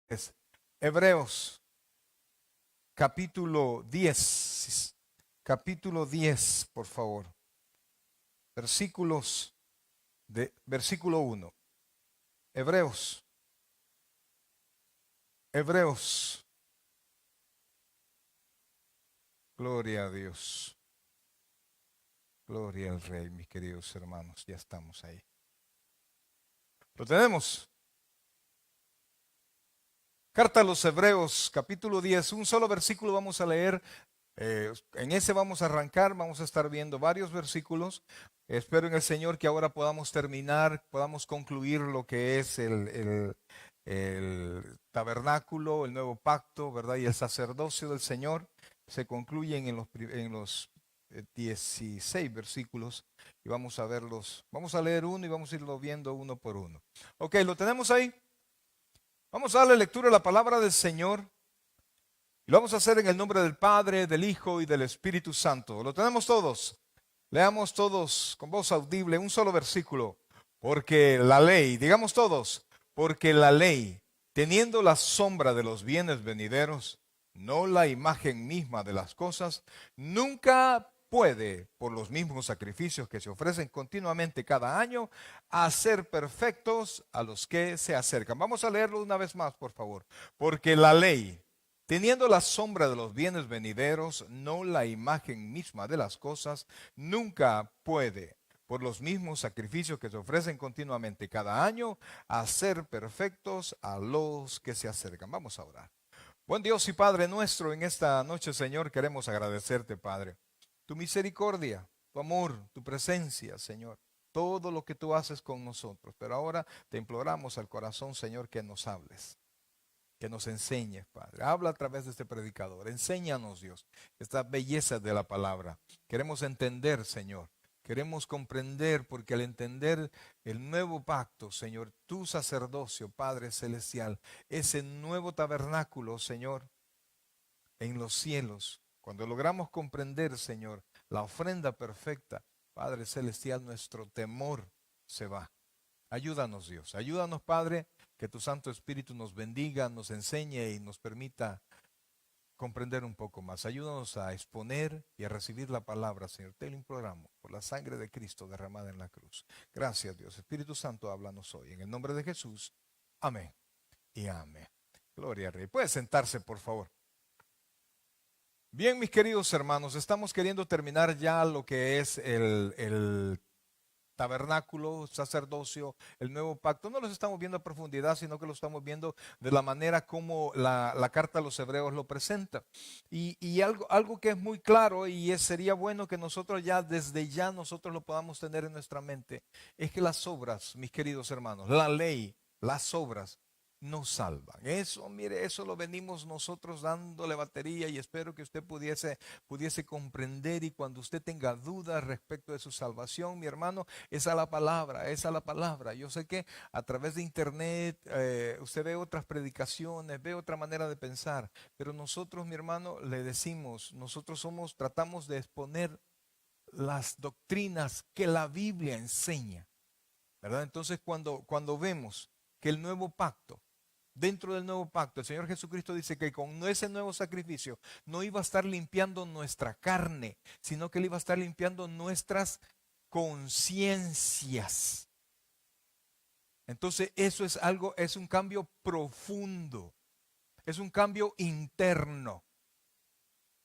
Es Hebreos capítulo 10, capítulo 10, por favor. Versículo 1. Hebreos, Hebreos. Gloria a Dios. Gloria al Rey, mis queridos hermanos. Ya estamos ahí. Lo tenemos. Carta a los Hebreos, capítulo 10. Un solo versículo vamos a leer. En ese vamos a arrancar. Vamos a estar viendo varios versículos. Espero en el Señor que ahora podamos terminar, podamos concluir lo que es el tabernáculo, el nuevo pacto, ¿verdad? Y el sacerdocio del Señor. Se concluyen en los 16 versículos y vamos a verlos. Vamos a leer uno y vamos a irlo viendo uno por uno. Ok, ¿lo tenemos ahí? Vamos a darle lectura a la palabra del Señor y lo vamos a hacer en el nombre del Padre, del Hijo y del Espíritu Santo. ¿Lo tenemos todos? Leamos todos con voz audible un solo versículo. Porque la ley, digamos todos, porque la ley, teniendo la sombra de los bienes venideros, no la imagen misma de las cosas, nunca puede, por los mismos sacrificios que se ofrecen continuamente cada año, hacer perfectos a los que se acercan. Vamos a leerlo una vez más, por favor. Porque la ley, teniendo la sombra de los bienes venideros, no la imagen misma de las cosas, nunca puede, por los mismos sacrificios que se ofrecen continuamente cada año, hacer perfectos a los que se acercan. Vamos a orar. Buen Dios y Padre nuestro, en esta noche, Señor, queremos agradecerte, Padre, tu misericordia, tu amor, tu presencia, Señor, todo lo que tú haces con nosotros. Pero ahora te imploramos al corazón, Señor, que nos hables, que nos enseñes, Padre. Habla a través de este predicador. Enséñanos, Dios, esta belleza de la palabra. Queremos entender, Señor. Queremos comprender, porque al entender el nuevo pacto, Señor, tu sacerdocio, Padre celestial, ese nuevo tabernáculo, Señor, en los cielos, cuando logramos comprender, Señor, la ofrenda perfecta, Padre celestial, nuestro temor se va. Ayúdanos, Dios. Ayúdanos, Padre, que tu Santo Espíritu nos bendiga, nos enseñe y nos permita comprender un poco más. Ayúdanos a exponer y a recibir la palabra, Señor. Te lo imploramos por la sangre de Cristo derramada en la cruz. Gracias, Dios. Espíritu Santo, háblanos hoy. En el nombre de Jesús. Amén y amén. Gloria al Rey. Puede sentarse, por favor. Bien, mis queridos hermanos, estamos queriendo terminar ya lo que es el tabernáculo, sacerdocio, el nuevo pacto. No los estamos viendo a profundidad, sino que lo estamos viendo de la manera como la carta a los hebreos lo presenta. Y algo que es muy claro sería bueno que nosotros ya, desde ya, nosotros lo podamos tener en nuestra mente, es que las obras, mis queridos hermanos, la ley, las obras, nos salvan. Eso, mire, eso lo venimos nosotros dándole batería y espero que usted pudiese comprender, y cuando usted tenga dudas respecto de su salvación, mi hermano, esa es la palabra, esa es la palabra. Yo sé que a través de internet usted ve otras predicaciones, ve otra manera de pensar, pero nosotros, mi hermano, le decimos, tratamos de exponer las doctrinas que la Biblia enseña, ¿verdad? Entonces, cuando vemos que el nuevo pacto, dentro del nuevo pacto, el Señor Jesucristo dice que con ese nuevo sacrificio no iba a estar limpiando nuestra carne, sino que Él iba a estar limpiando nuestras conciencias. Entonces eso es un cambio profundo, es un cambio interno.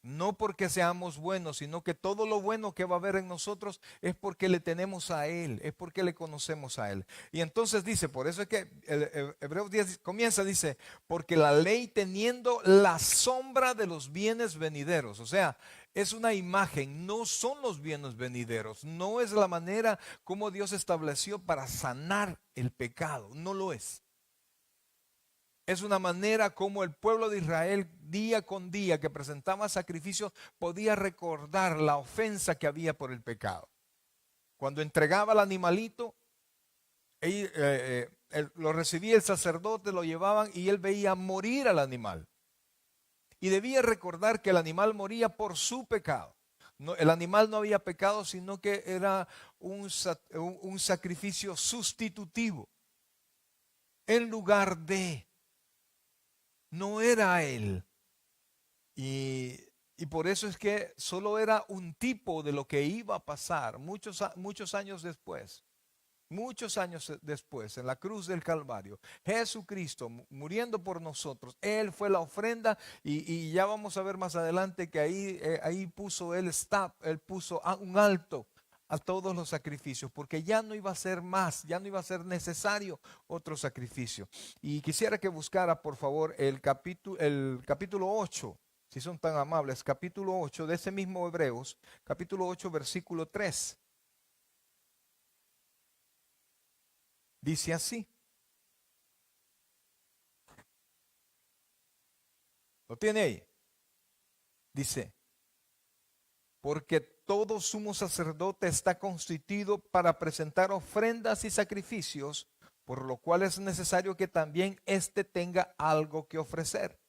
No porque seamos buenos, sino que todo lo bueno que va a haber en nosotros es porque le tenemos a Él, es porque le conocemos a Él. Y entonces dice, por eso es que el Hebreos 10 comienza, dice, porque la ley teniendo la sombra de los bienes venideros, o sea, es una imagen, no son los bienes venideros, no es la manera como Dios estableció para sanar el pecado, no lo es. Es una manera como el pueblo de Israel día con día que presentaba sacrificios podía recordar la ofensa que había por el pecado. Cuando entregaba el animalito, lo recibía el sacerdote, lo llevaban y él veía morir al animal. Y debía recordar que el animal moría por su pecado. No, el animal no había pecado, sino que era un sacrificio sustitutivo en lugar de... no era él. Y, y por eso es que solo era un tipo de lo que iba a pasar muchos años después. Muchos años después, en la cruz del Calvario, Jesucristo muriendo por nosotros, Él fue la ofrenda y ya vamos a ver más adelante que ahí puso Él stop, Él puso un alto a todos los sacrificios, porque ya no iba a ser más, ya no iba a ser necesario otro sacrificio. Y quisiera que buscara, por favor, el capítulo 8, si son tan amables, capítulo 8 de ese mismo Hebreos, capítulo 8, versículo 3. Dice así. ¿Lo tiene ahí? Dice, porque todo sumo sacerdote está constituido para presentar ofrendas y sacrificios, por lo cual es necesario que también éste tenga algo que ofrecer.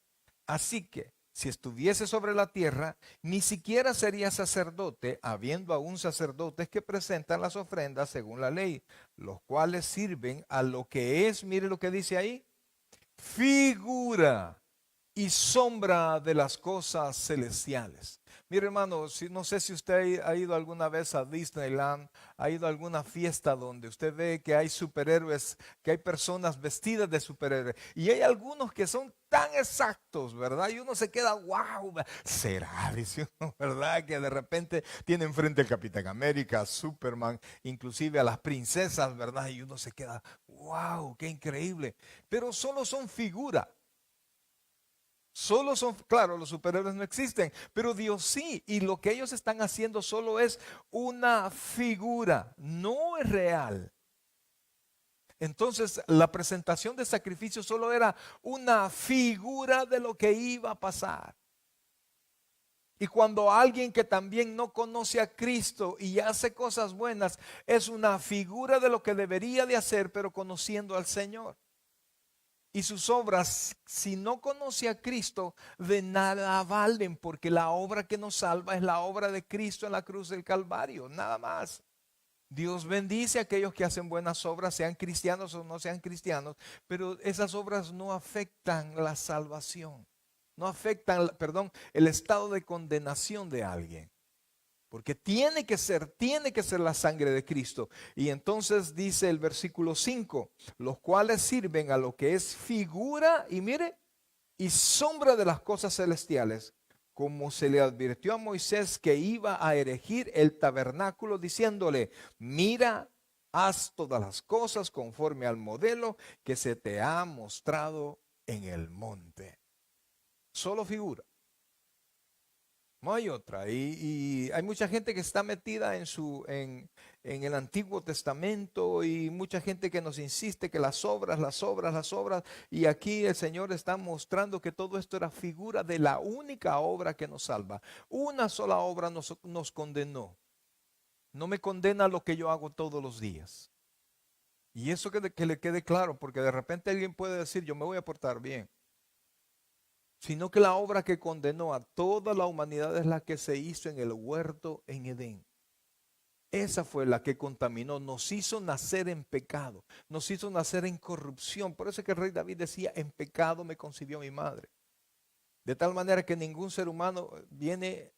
Así que, si estuviese sobre la tierra, ni siquiera sería sacerdote, habiendo aún sacerdotes que presentan las ofrendas según la ley, los cuales sirven a lo que es, mire lo que dice ahí, figura y sombra de las cosas celestiales. Mire hermano, no sé si usted ha ido alguna vez a Disneyland, ha ido a alguna fiesta donde usted ve que hay superhéroes, que hay personas vestidas de superhéroes. Y hay algunos que son tan exactos, ¿verdad? Y uno se queda, wow, será, dice uno, ¿verdad? Que de repente tiene enfrente al Capitán América, Superman, inclusive a las princesas, ¿verdad? Y uno se queda, wow, qué increíble. Pero solo son figuras. Solo son, claro, los superhéroes no existen, pero Dios sí. Y lo que ellos están haciendo solo es una figura, no es real. Entonces, la presentación de sacrificio solo era una figura de lo que iba a pasar. Y cuando alguien que también no conoce a Cristo y hace cosas buenas, es una figura de lo que debería de hacer, pero conociendo al Señor. Y sus obras, si no conoce a Cristo, de nada valen, porque la obra que nos salva es la obra de Cristo en la cruz del Calvario, nada más. Dios bendice a aquellos que hacen buenas obras, sean cristianos o no sean cristianos, pero esas obras no afectan la salvación, no afectan, perdón, el estado de condenación de alguien. Porque tiene que ser la sangre de Cristo. Y entonces dice el versículo 5, los cuales sirven a lo que es figura y mire, y sombra de las cosas celestiales, como se le advirtió a Moisés que iba a erigir el tabernáculo, diciéndole, mira, haz todas las cosas conforme al modelo que se te ha mostrado en el monte. Solo figura. No hay otra. Y hay mucha gente que está metida en el Antiguo Testamento y mucha gente que nos insiste que las obras, las obras, las obras. Y aquí el Señor está mostrando que todo esto era figura de la única obra que nos salva. Una sola obra nos condenó. No me condena lo que yo hago todos los días. Y eso que le quede claro, porque de repente alguien puede decir, yo me voy a portar bien. Sino que la obra que condenó a toda la humanidad es la que se hizo en el huerto en Edén. Esa fue la que contaminó, nos hizo nacer en pecado, nos hizo nacer en corrupción. Por eso es que el rey David decía, en pecado me concibió mi madre. De tal manera que ningún ser humano viene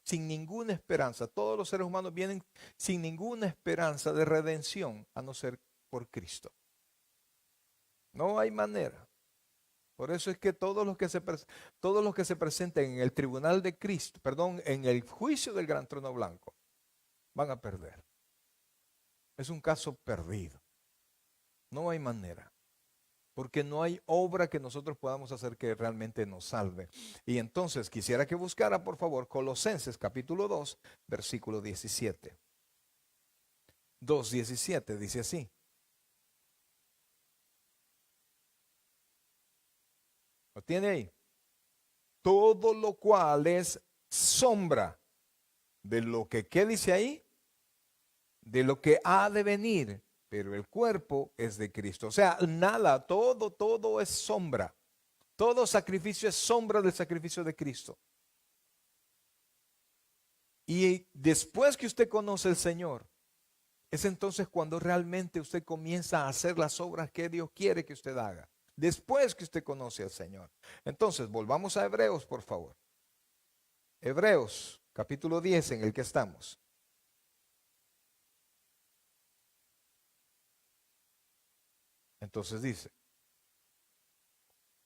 sin ninguna esperanza. Todos los seres humanos vienen sin ninguna esperanza de redención, a no ser por Cristo. No hay manera. Por eso es que todos los que se presenten en el tribunal de Cristo, perdón, en el juicio del gran trono blanco, van a perder. Es un caso perdido. No hay manera. Porque no hay obra que nosotros podamos hacer que realmente nos salve. Y entonces quisiera que buscara, por favor, Colosenses capítulo 2, versículo 17. 2:17 dice así. ¿Lo tiene ahí? Todo lo cual es sombra de lo que, ¿qué dice ahí? De lo que ha de venir, pero el cuerpo es de Cristo. O sea, nada, todo es sombra. Todo sacrificio es sombra del sacrificio de Cristo. Y después que usted conoce al Señor, es entonces cuando realmente usted comienza a hacer las obras que Dios quiere que usted haga. después que usted conoce al Señor. Entonces, volvamos a Hebreos, por favor. Hebreos, capítulo 10, en el que estamos. Entonces dice,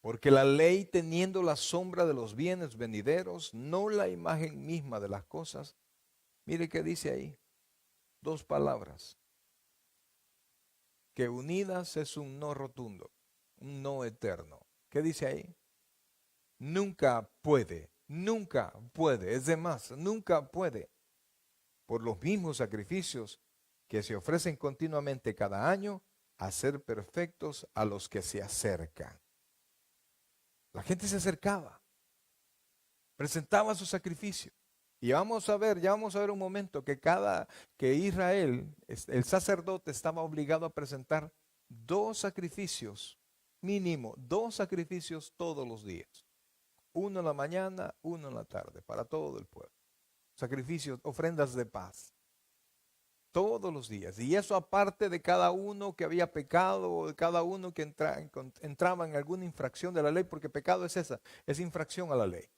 porque la ley teniendo la sombra de los bienes venideros, no la imagen misma de las cosas. Mire qué dice ahí, dos palabras, que unidas es un no rotundo, un no eterno. ¿Qué dice ahí? Nunca puede, es de más, nunca puede, por los mismos sacrificios que se ofrecen continuamente cada año, hacer perfectos a los que se acercan. La gente se acercaba, presentaba su sacrificio. Y ya vamos a ver un momento que Israel, el sacerdote estaba obligado a presentar dos sacrificios, mínimo, dos sacrificios todos los días. Uno en la mañana, uno en la tarde, para todo el pueblo. Sacrificios, ofrendas de paz. Todos los días. Y eso aparte de cada uno que había pecado, o de cada uno que entraba en alguna infracción de la ley, porque pecado es esa, es infracción a la ley.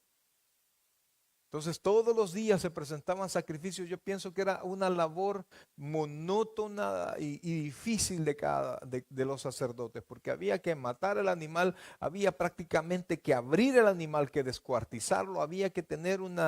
Entonces todos los días se presentaban sacrificios. Yo pienso que era una labor monótona y difícil de los sacerdotes, porque había que matar el animal, había prácticamente que abrir el animal, que descuartizarlo, había que tener un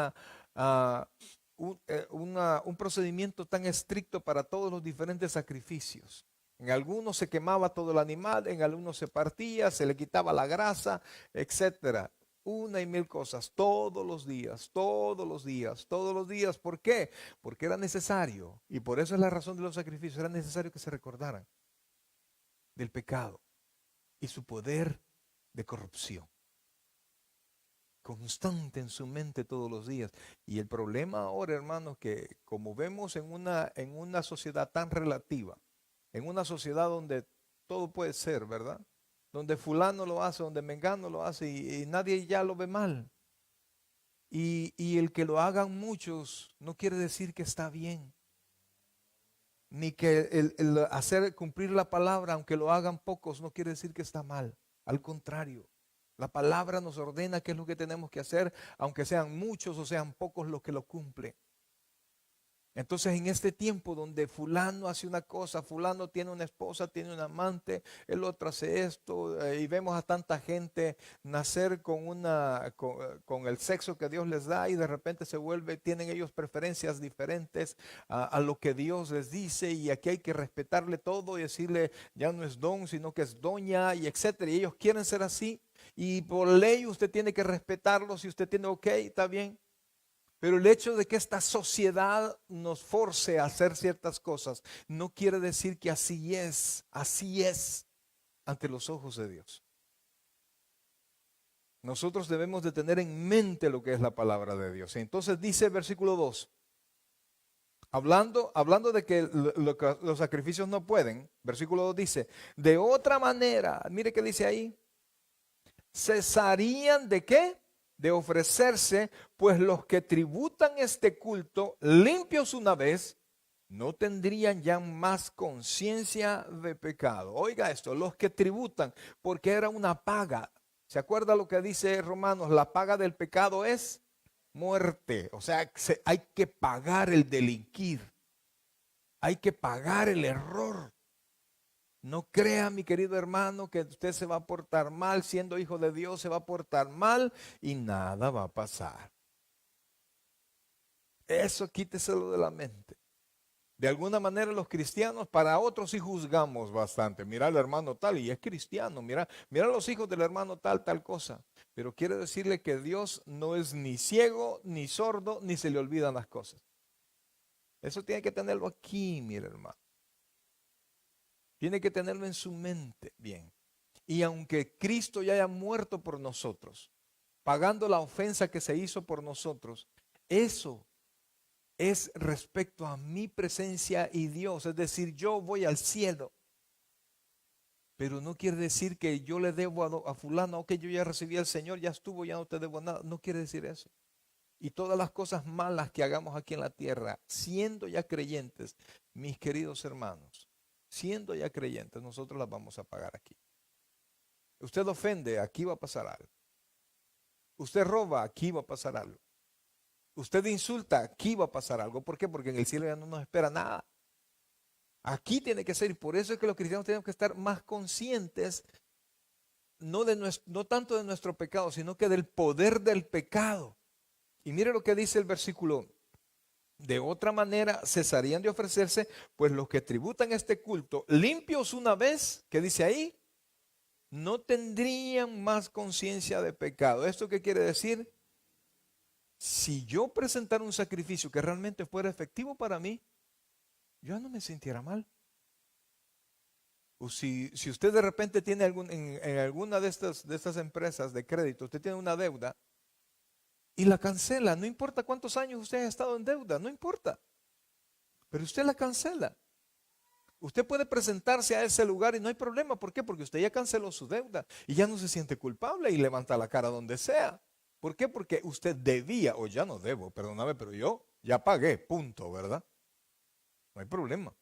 procedimiento tan estricto para todos los diferentes sacrificios. En algunos se quemaba todo el animal, en algunos se partía, se le quitaba la grasa, etcétera. Una y mil cosas, todos los días, todos los días, todos los días. ¿Por qué? Porque era necesario, y por eso es la razón de los sacrificios, era necesario que se recordaran del pecado y su poder de corrupción, constante en su mente todos los días. Y el problema ahora, hermanos, que como vemos en una sociedad tan relativa, en una sociedad donde todo puede ser, ¿verdad? Donde fulano lo hace, donde mengano lo hace y nadie ya lo ve mal. Y el que lo hagan muchos no quiere decir que está bien. Ni que el hacer cumplir la palabra, aunque lo hagan pocos, no quiere decir que está mal. Al contrario, la palabra nos ordena qué es lo que tenemos que hacer, aunque sean muchos o sean pocos los que lo cumplen. Entonces en este tiempo donde fulano hace una cosa, fulano tiene una esposa, tiene un amante, el otro hace esto, y vemos a tanta gente nacer con el sexo que Dios les da y de repente tienen ellos preferencias diferentes a lo que Dios les dice, y aquí hay que respetarle todo y decirle ya no es don sino que es doña y etcétera, y ellos quieren ser así y por ley usted tiene que respetarlos y usted tiene ok, está bien. Pero el hecho de que esta sociedad nos force a hacer ciertas cosas no quiere decir que así es ante los ojos de Dios. Nosotros debemos de tener en mente lo que es la palabra de Dios. Entonces dice el versículo 2, hablando de que los sacrificios no pueden, versículo 2 dice, de otra manera, mire qué dice ahí, cesarían de qué? De ofrecerse, pues los que tributan este culto, limpios una vez, no tendrían ya más conciencia de pecado. Oiga esto, los que tributan, porque era una paga. ¿Se acuerda lo que dice Romanos? La paga del pecado es muerte. O sea, hay que pagar el delinquir. Hay que pagar el error. No crea, mi querido hermano, que usted se va a portar mal, siendo hijo de Dios, se va a portar mal y nada va a pasar. Eso quíteselo de la mente. De alguna manera los cristianos, para otros sí juzgamos bastante. Mira al hermano tal y es cristiano, mira a los hijos del hermano tal cosa. Pero quiere decirle que Dios no es ni ciego, ni sordo, ni se le olvidan las cosas. Eso tiene que tenerlo aquí, mira hermano. Tiene que tenerlo en su mente, bien. Y aunque Cristo ya haya muerto por nosotros, pagando la ofensa que se hizo por nosotros, eso es respecto a mi presencia y Dios. Es decir, yo voy al cielo. Pero no quiere decir que yo le debo a fulano, o que yo ya recibí al Señor, ya estuvo, ya no te debo nada. No quiere decir eso. Y todas las cosas malas que hagamos aquí en la tierra, siendo ya creyentes, mis queridos hermanos, siendo ya creyentes, nosotros las vamos a pagar aquí. Usted ofende, aquí va a pasar algo. Usted roba, aquí va a pasar algo. Usted insulta, aquí va a pasar algo. ¿Por qué? Porque en el cielo ya no nos espera nada. Aquí tiene que ser, y por eso es que los cristianos tenemos que estar más conscientes, no tanto de nuestro pecado, sino que del poder del pecado. Y mire lo que dice el versículo: de otra manera cesarían de ofrecerse, pues los que tributan este culto, limpios una vez, ¿qué dice ahí? No tendrían más conciencia de pecado. ¿Esto qué quiere decir? Si yo presentara un sacrificio que realmente fuera efectivo para mí, yo no me sintiera mal. O si usted de repente tiene en alguna de estas empresas de crédito, usted tiene una deuda y la cancela, no importa cuántos años usted haya estado en deuda, no importa, pero usted la cancela. Usted puede presentarse a ese lugar y no hay problema. ¿Por qué? Porque usted ya canceló su deuda y ya no se siente culpable y levanta la cara donde sea. ¿Por qué? Porque usted debía, o ya no debo, perdóname, pero yo ya pagué, punto, ¿verdad? No hay problema.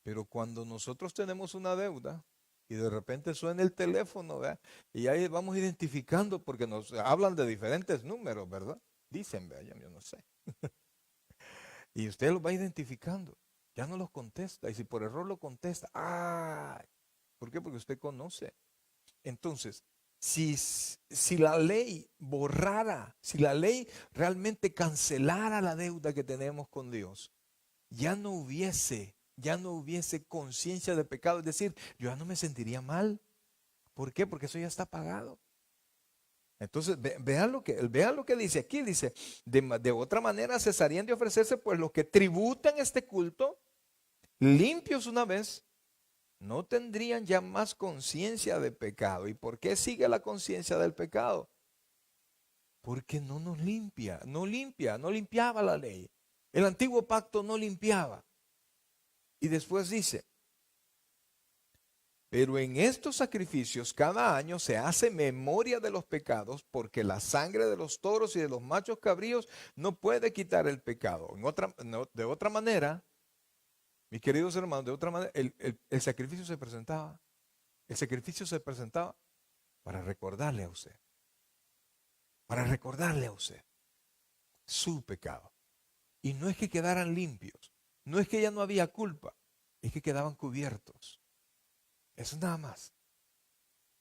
Pero cuando nosotros tenemos una deuda y de repente suena el teléfono, ¿verdad? Y ahí vamos identificando porque nos hablan de diferentes números, ¿verdad? Dicen, ¿verdad? Yo no sé. Y usted los va identificando. Ya no los contesta. Y si por error lo contesta, ¡ay! ¿Por qué? Porque usted conoce. Entonces, si la ley borrara, si la ley realmente cancelara la deuda que tenemos con Dios, ya no hubiese conciencia de pecado. Es decir, yo ya no me sentiría mal. ¿Por qué? Porque eso ya está pagado. Entonces, vean lo que dice aquí. Dice, de otra manera cesarían de ofrecerse, pues los que tributan este culto, limpios una vez, no tendrían ya más conciencia de pecado. ¿Y por qué sigue la conciencia del pecado? Porque no nos limpia, no limpiaba la ley. El antiguo pacto no limpiaba. Y después dice, pero en estos sacrificios cada año se hace memoria de los pecados, porque la sangre de los toros y de los machos cabríos no puede quitar el pecado. De otra manera, mis queridos hermanos, de otra manera, el sacrificio se presentaba. El sacrificio se presentaba para recordarle a usted, su pecado. Y no es que quedaran limpios, no es que ya no había culpa, es que quedaban cubiertos. Eso nada más.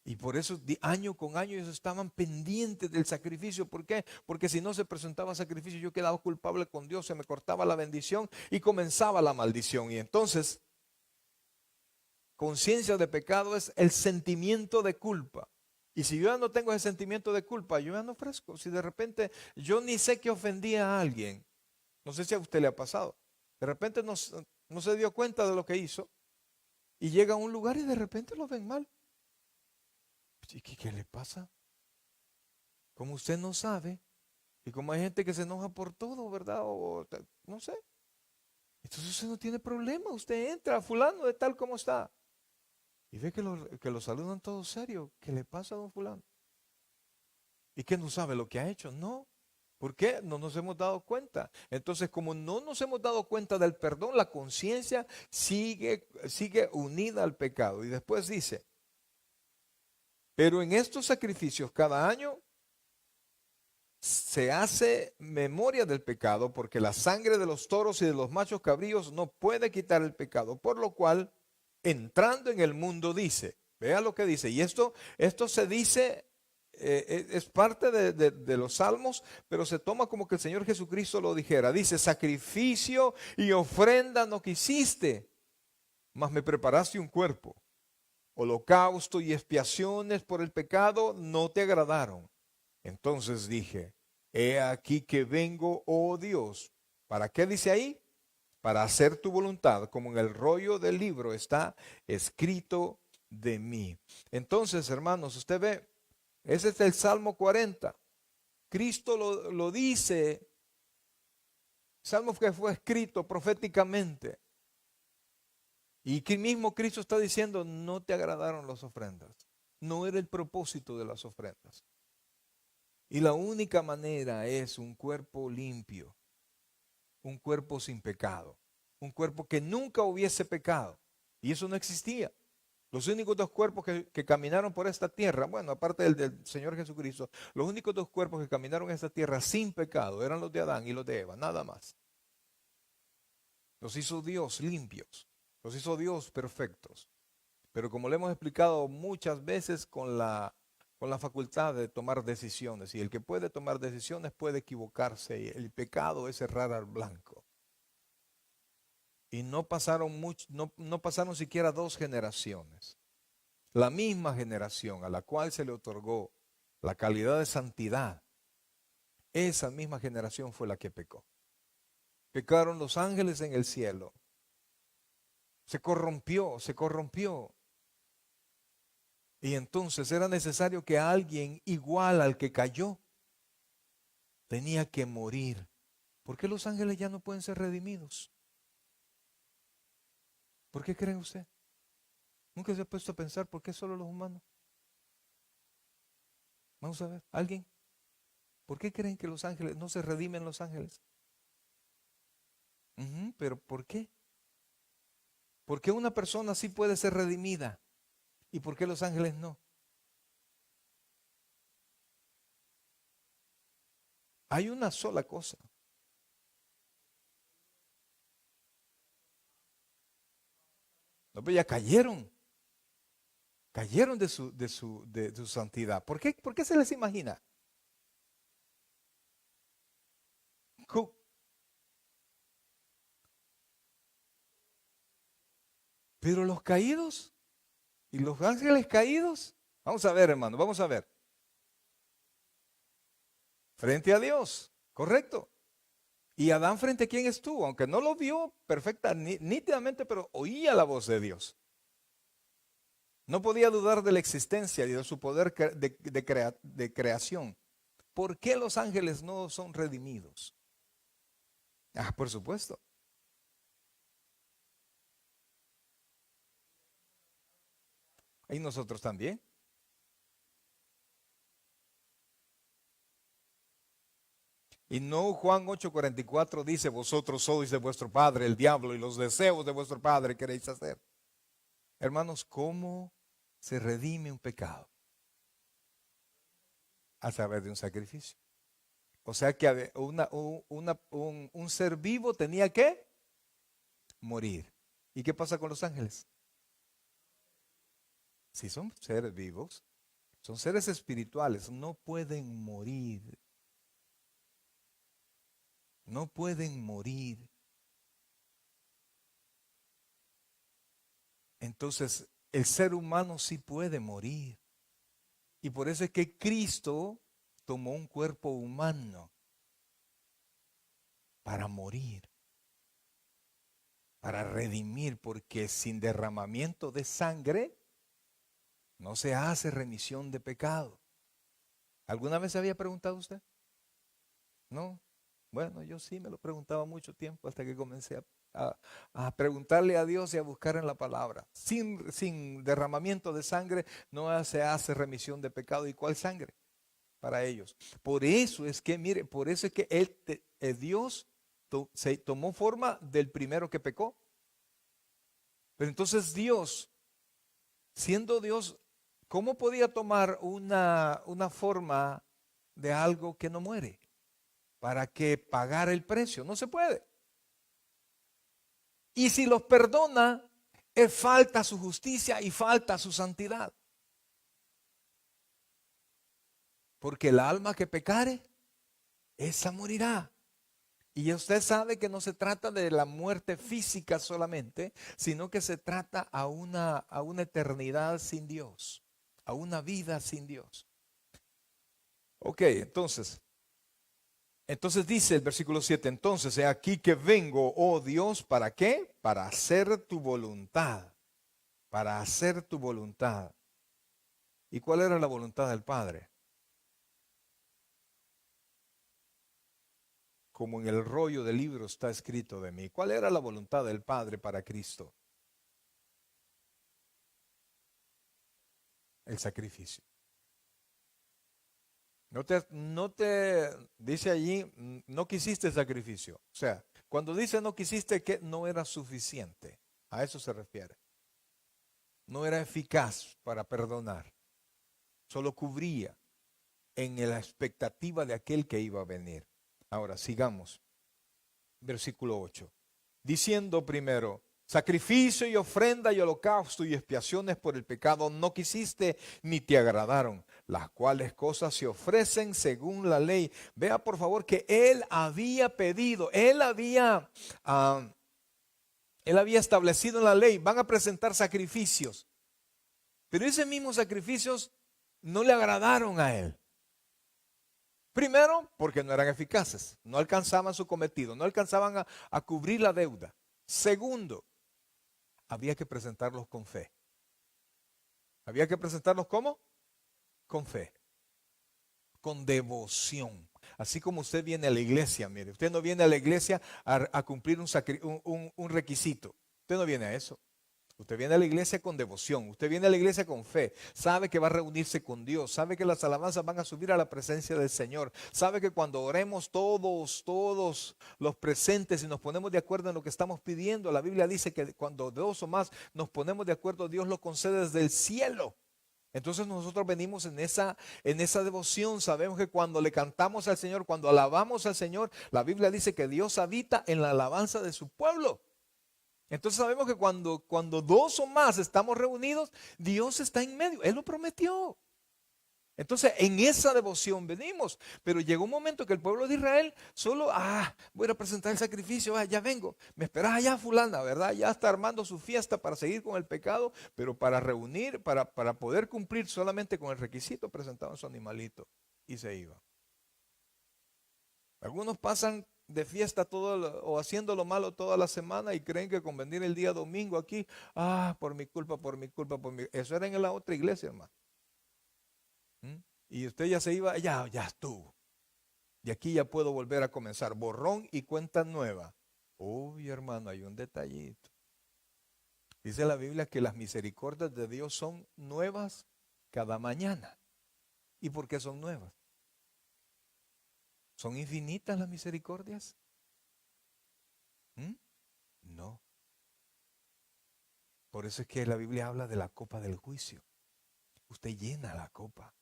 Y por eso año con año ellos estaban pendientes del sacrificio. ¿Por qué? Porque si no se presentaba sacrificio, yo quedaba culpable con Dios, se me cortaba la bendición y comenzaba la maldición. Y entonces, conciencia de pecado es el sentimiento de culpa. Y si yo ya no tengo ese sentimiento de culpa, yo ya no ofrezco. Si de repente yo ni sé que ofendí a alguien, no sé si a usted le ha pasado, de repente no se dio cuenta de lo que hizo y llega a un lugar y de repente lo ven mal. ¿Y qué le pasa? Como usted no sabe, y como hay gente que se enoja por todo, ¿verdad? O no sé. Entonces usted no tiene problema. Usted entra, fulano de tal como está. Y ve que lo saludan todos serio. ¿Qué le pasa a don fulano? Y que no sabe lo que ha hecho. No. ¿Por qué? No nos hemos dado cuenta. Entonces, como no nos hemos dado cuenta del perdón, la conciencia sigue unida al pecado. Y después dice, pero en estos sacrificios cada año se hace memoria del pecado, porque la sangre de los toros y de los machos cabríos no puede quitar el pecado, por lo cual, entrando en el mundo, dice, vea lo que dice, y esto se dice, es parte de los salmos, pero se toma como que el Señor Jesucristo lo dijera. Dice, sacrificio y ofrenda no quisiste, mas me preparaste un cuerpo. Holocausto y expiaciones por el pecado no te agradaron. Entonces dije, he aquí que vengo, oh Dios. ¿Para qué dice ahí? Para hacer tu voluntad, como en el rollo del libro está escrito de mí. Entonces, hermanos, usted ve, ese es el Salmo 40. Cristo lo dice, Salmo que fue escrito proféticamente. Y que mismo Cristo está diciendo, no te agradaron las ofrendas. No era el propósito de las ofrendas. Y la única manera es un cuerpo limpio, un cuerpo sin pecado, un cuerpo que nunca hubiese pecado. Y eso no existía. Los únicos dos cuerpos que caminaron por esta tierra, bueno, aparte del Señor Jesucristo, los únicos dos cuerpos que caminaron en esta tierra sin pecado eran los de Adán y los de Eva, nada más. Los hizo Dios limpios, los hizo Dios perfectos. Pero como le hemos explicado muchas veces con la facultad de tomar decisiones, y el que puede tomar decisiones puede equivocarse, y el pecado es errar al blanco. Y no pasaron no pasaron siquiera 2 generaciones. La misma generación a la cual se le otorgó la calidad de santidad, esa misma generación fue la que pecó. Pecaron los ángeles en el cielo. Se corrompió, se corrompió. Y entonces era necesario que alguien igual al que cayó tenía que morir. ¿Por qué los ángeles ya no pueden ser redimidos? ¿Por qué creen usted? ¿Nunca se ha puesto a pensar por qué solo los humanos? Vamos a ver, ¿alguien? ¿Por qué creen que los ángeles no se redimen los ángeles? Pero ¿por qué? ¿Por qué una persona sí puede ser redimida? ¿Y por qué los ángeles no? Hay una sola cosa. No, pero ya cayeron. Cayeron de su santidad. ¿Por qué se les imagina? Pero los caídos y los ángeles caídos. Vamos a ver, hermano, vamos a ver. Frente a Dios, correcto. ¿Y Adán frente a quién estuvo? Aunque no lo vio perfecta, nítidamente, pero oía la voz de Dios. No podía dudar de la existencia y de su poder de creación. ¿Por qué los ángeles no son redimidos? Ah, por supuesto. Y nosotros también. Y no Juan 8:44 dice, vosotros sois de vuestro padre el diablo y los deseos de vuestro padre queréis hacer. Hermanos, ¿cómo se redime un pecado? A través de un sacrificio. O sea que un ser vivo tenía que morir. ¿Y qué pasa con los ángeles? Si son seres vivos, son seres espirituales, no pueden morir. No pueden morir. Entonces, el ser humano sí puede morir. Y por eso es que Cristo tomó un cuerpo humano para morir, para redimir, porque sin derramamiento de sangre no se hace remisión de pecado. ¿Alguna vez se había preguntado usted? ¿No? Bueno, yo sí me lo preguntaba mucho tiempo hasta que comencé a preguntarle a Dios y a buscar en la palabra. Sin derramamiento de sangre no se hace remisión de pecado. ¿Y cuál sangre? Para ellos. Por eso es que, mire, por eso es que Dios se tomó forma del primero que pecó. Pero entonces Dios, siendo Dios, ¿cómo podía tomar una forma de algo que no muere? ¿Para que pagar el precio? No se puede. Y si los perdona, falta su justicia y falta su santidad. Porque el alma que pecare, esa morirá. Y usted sabe que no se trata de la muerte física solamente, sino que se trata a una eternidad sin Dios, a una vida sin Dios. Ok, entonces dice el versículo 7, entonces he aquí que vengo, oh Dios, ¿para qué? Para hacer tu voluntad, para hacer tu voluntad. ¿Y cuál era la voluntad del Padre? Como en el rollo del libro está escrito de mí. ¿Cuál era la voluntad del Padre para Cristo? El sacrificio. No te dice allí, no quisiste sacrificio. O sea, cuando dice no quisiste, que no era suficiente. A eso se refiere. no era eficaz para perdonar. Solo cubría en la expectativa de aquel que iba a venir. Ahora, sigamos. Versículo 8. Diciendo primero, sacrificio y ofrenda y holocausto y expiaciones por el pecado no quisiste ni te agradaron, las cuales cosas se ofrecen según la ley. Vea por favor que él había pedido, él había establecido en la ley, van a presentar sacrificios. Pero esos mismos sacrificios no le agradaron a él. Primero, porque no eran eficaces, no alcanzaban su cometido, no alcanzaban a cubrir la deuda. Segundo, había que presentarlos con fe. ¿Había que presentarlos cómo? Con fe, con devoción. Así como usted viene a la iglesia, mire, usted no viene a la iglesia a cumplir un requisito. Usted no viene a eso. Usted viene a la iglesia con devoción, usted viene a la iglesia con fe, sabe que va a reunirse con Dios, sabe que las alabanzas van a subir a la presencia del Señor, sabe que cuando oremos todos los presentes y nos ponemos de acuerdo en lo que estamos pidiendo, la Biblia dice que cuando dos o más nos ponemos de acuerdo, Dios lo concede desde el cielo. Entonces nosotros venimos en esa devoción, sabemos que cuando le cantamos al Señor, cuando alabamos al Señor, la Biblia dice que Dios habita en la alabanza de su pueblo. Entonces sabemos que cuando dos o más estamos reunidos, Dios está en medio. Él lo prometió. Entonces en esa devoción venimos. Pero llegó un momento que el pueblo de Israel solo, voy a presentar el sacrificio, ya vengo. Me esperas allá fulana, ¿verdad? Ya está armando su fiesta para seguir con el pecado. Pero para reunir, para poder cumplir solamente con el requisito, presentaban su animalito y se iban. Algunos pasan de fiesta o haciendo lo malo toda la semana y creen que con venir el día domingo aquí, por mi culpa. Eso era en la otra iglesia, hermano. Y usted ya se iba, ya estuvo. Y aquí ya puedo volver a comenzar. Borrón y cuenta nueva. Uy, hermano, hay un detallito. Dice la Biblia que las misericordias de Dios son nuevas cada mañana. ¿Y por qué son nuevas? ¿Son infinitas las misericordias? No. Por eso es que la Biblia habla de la copa del juicio. Usted llena la copa.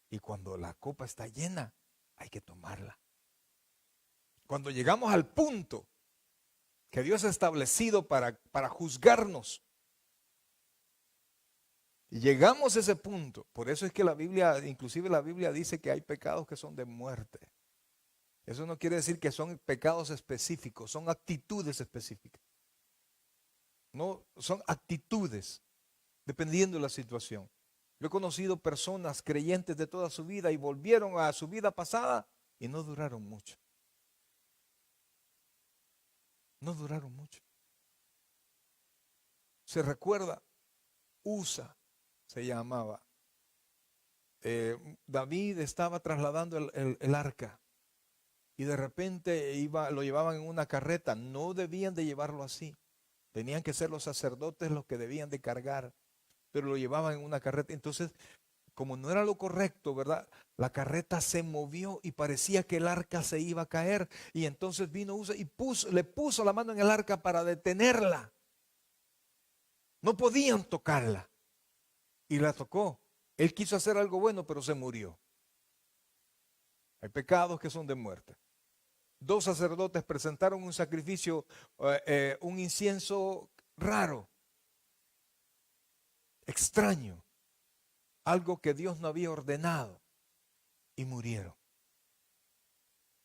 Y cuando la copa está llena, hay que tomarla. Cuando llegamos al punto que Dios ha establecido para juzgarnos, y llegamos a ese punto, por eso es que la Biblia, inclusive la Biblia dice que hay pecados que son de muerte. Eso no quiere decir que son pecados específicos, son actitudes específicas. No, son actitudes, dependiendo de la situación. Yo he conocido personas creyentes de toda su vida y volvieron a su vida pasada y no duraron mucho. No duraron mucho. Se recuerda, Usa se llamaba. David estaba trasladando el arca. Y de repente lo llevaban en una carreta. No debían de llevarlo así. Tenían que ser los sacerdotes los que debían de cargar. Pero lo llevaban en una carreta. Entonces, como no era lo correcto, ¿verdad? La carreta se movió y parecía que el arca se iba a caer. Y entonces vino Usa y le puso la mano en el arca para detenerla. No podían tocarla. Y la tocó. Él quiso hacer algo bueno, pero se murió. Hay pecados que son de muerte. 2 sacerdotes presentaron un sacrificio, un incienso raro, extraño, algo que Dios no había ordenado, y murieron.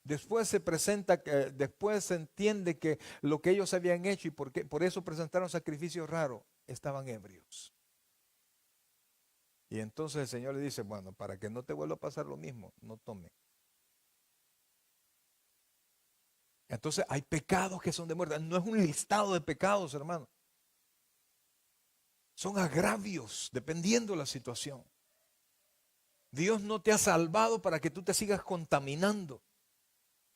Después después se entiende que lo que ellos habían hecho y por eso presentaron sacrificios raros, estaban ebrios. Y entonces el Señor le dice, bueno, para que no te vuelva a pasar lo mismo, no tome. Entonces hay pecados que son de muerte. No es un listado de pecados, hermano. Son agravios, dependiendo de la situación. Dios no te ha salvado para que tú te sigas contaminando.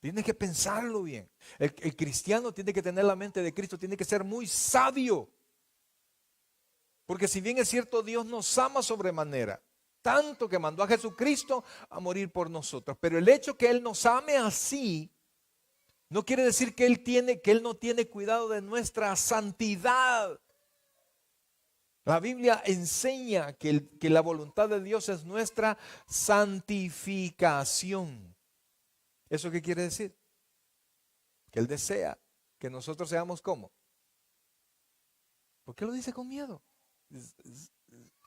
Tienes que pensarlo bien. El cristiano tiene que tener la mente de Cristo, tiene que ser muy sabio. Porque si bien es cierto, Dios nos ama sobremanera, tanto que mandó a Jesucristo a morir por nosotros. Pero el hecho que Él nos ame así, no quiere decir que Él no tiene cuidado de nuestra santidad. La Biblia enseña que la voluntad de Dios es nuestra santificación. ¿Eso qué quiere decir? Que Él desea que nosotros seamos como. ¿Por qué lo dice con miedo?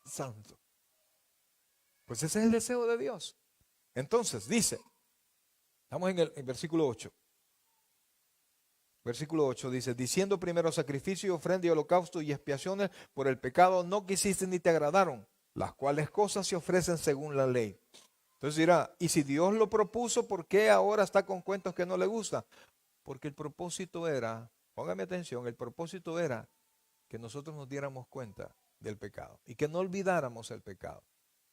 Santo. Pues ese es el deseo de Dios. Entonces dice, estamos en el versículo 8. Versículo 8 dice, diciendo primero sacrificio, ofrenda y holocausto y expiaciones por el pecado no quisiste ni te agradaron, las cuales cosas se ofrecen según la ley. Entonces dirá, y si Dios lo propuso, ¿por qué ahora está con cuentos que no le gustan? Porque el propósito era, póngame atención, el propósito era que nosotros nos diéramos cuenta del pecado y que no olvidáramos el pecado.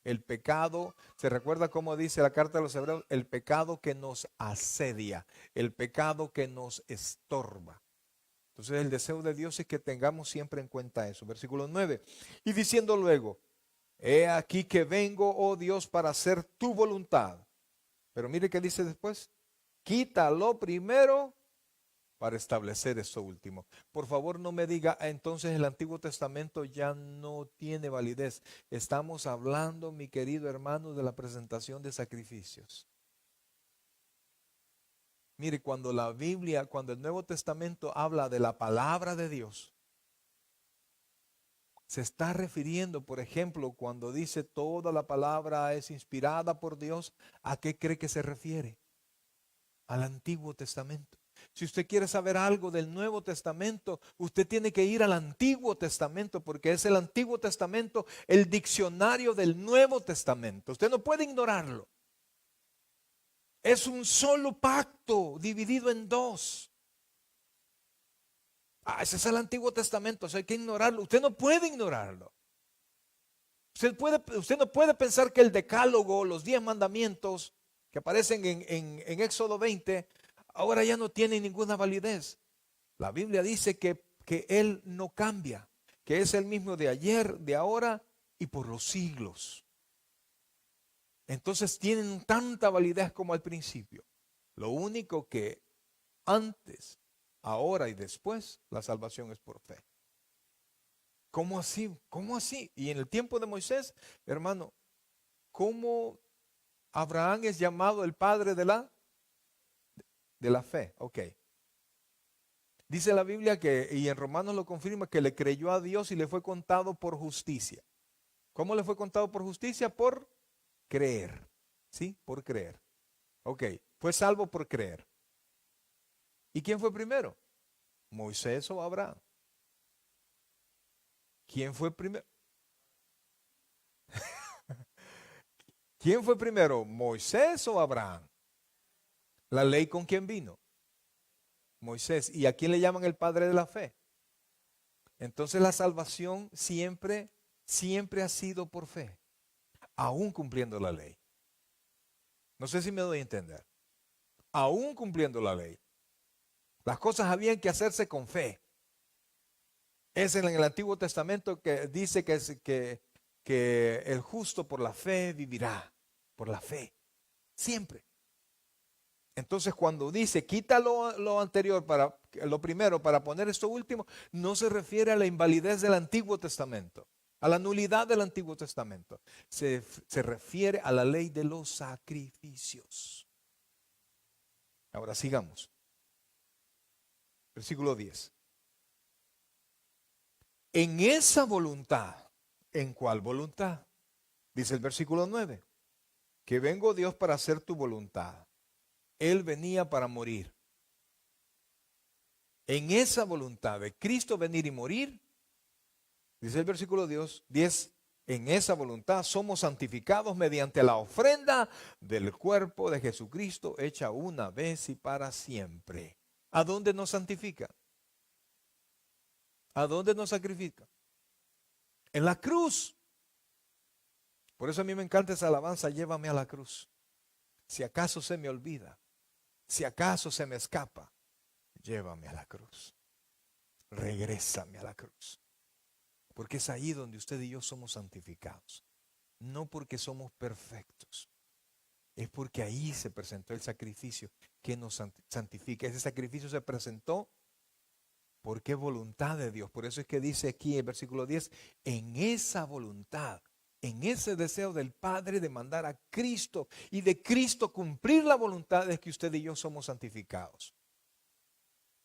El pecado, se recuerda cómo dice la carta de los Hebreos, el pecado que nos asedia, el pecado que nos estorba. Entonces el deseo de Dios es que tengamos siempre en cuenta eso. Versículo 9. Y diciendo luego, he aquí que vengo, oh Dios, para hacer tu voluntad. Pero mire qué dice después. Quítalo primero para establecer esto último. Por favor, no me diga, entonces el Antiguo Testamento ya no tiene validez. Estamos hablando, mi querido hermano, de la presentación de sacrificios. Mire, cuando la Biblia, cuando el Nuevo Testamento habla de la palabra de Dios, se está refiriendo, por ejemplo, cuando dice toda la palabra es inspirada por Dios, ¿a qué cree que se refiere? Al Antiguo Testamento. Si usted quiere saber algo del Nuevo Testamento, usted tiene que ir al Antiguo Testamento, porque es el Antiguo Testamento el diccionario del Nuevo Testamento. Usted no puede ignorarlo. Es un solo pacto dividido en dos. Ese es el Antiguo Testamento, eso hay que ignorarlo. Usted no puede ignorarlo. Usted no puede pensar que el decálogo, los 10 mandamientos que aparecen en Éxodo 20, ahora ya no tienen ninguna validez. La Biblia dice que Él no cambia, que es el mismo de ayer, de ahora y por los siglos. Entonces tienen tanta validez como al principio. Lo único que antes, ahora y después, la salvación es por fe. ¿Cómo así? ¿Cómo así? Y en el tiempo de Moisés, hermano, ¿cómo Abraham es llamado el padre de la fe? Ok. Dice la Biblia que, y en Romanos lo confirma, que le creyó a Dios y le fue contado por justicia. ¿Cómo le fue contado por justicia? Por creer. ¿Sí? Por creer. Ok. Fue salvo por creer. ¿Y quién fue primero? ¿Moisés o Abraham? ¿Quién fue primero? ¿Quién fue primero? ¿Moisés o Abraham? ¿La ley con quién vino? Moisés. ¿Y a quién le llaman el padre de la fe? Entonces la salvación siempre, siempre ha sido por fe, aún cumpliendo la ley. No sé si me doy a entender. Aún cumpliendo la ley. Las cosas habían que hacerse con fe. Es en el Antiguo Testamento que dice que el justo por la fe vivirá. Por la fe. Siempre. Entonces cuando dice quita lo anterior para lo primero para poner esto último, no se refiere a la invalidez del Antiguo Testamento, a la nulidad del Antiguo Testamento. Se refiere a la ley de los sacrificios. Ahora sigamos. Versículo 10. En esa voluntad, ¿en cuál voluntad? Dice el versículo 9, que vengo Dios para hacer tu voluntad. Él venía para morir. En esa voluntad de Cristo venir y morir, dice el versículo 10, en esa voluntad somos santificados mediante la ofrenda del cuerpo de Jesucristo hecha una vez y para siempre. ¿A dónde nos santifica? ¿A dónde nos sacrifica? En la cruz. Por eso a mí me encanta esa alabanza, llévame a la cruz. Si acaso se me olvida, si acaso se me escapa, llévame a la cruz. Regrésame a la cruz. Porque es ahí donde usted y yo somos santificados. No porque somos perfectos. Es porque ahí se presentó el sacrificio que nos santifica. Ese sacrificio se presentó Porque es voluntad de Dios. Por eso es que dice aquí en el versículo 10, en esa voluntad, en ese deseo del Padre de mandar a Cristo y de Cristo cumplir la voluntad es que usted y yo somos santificados.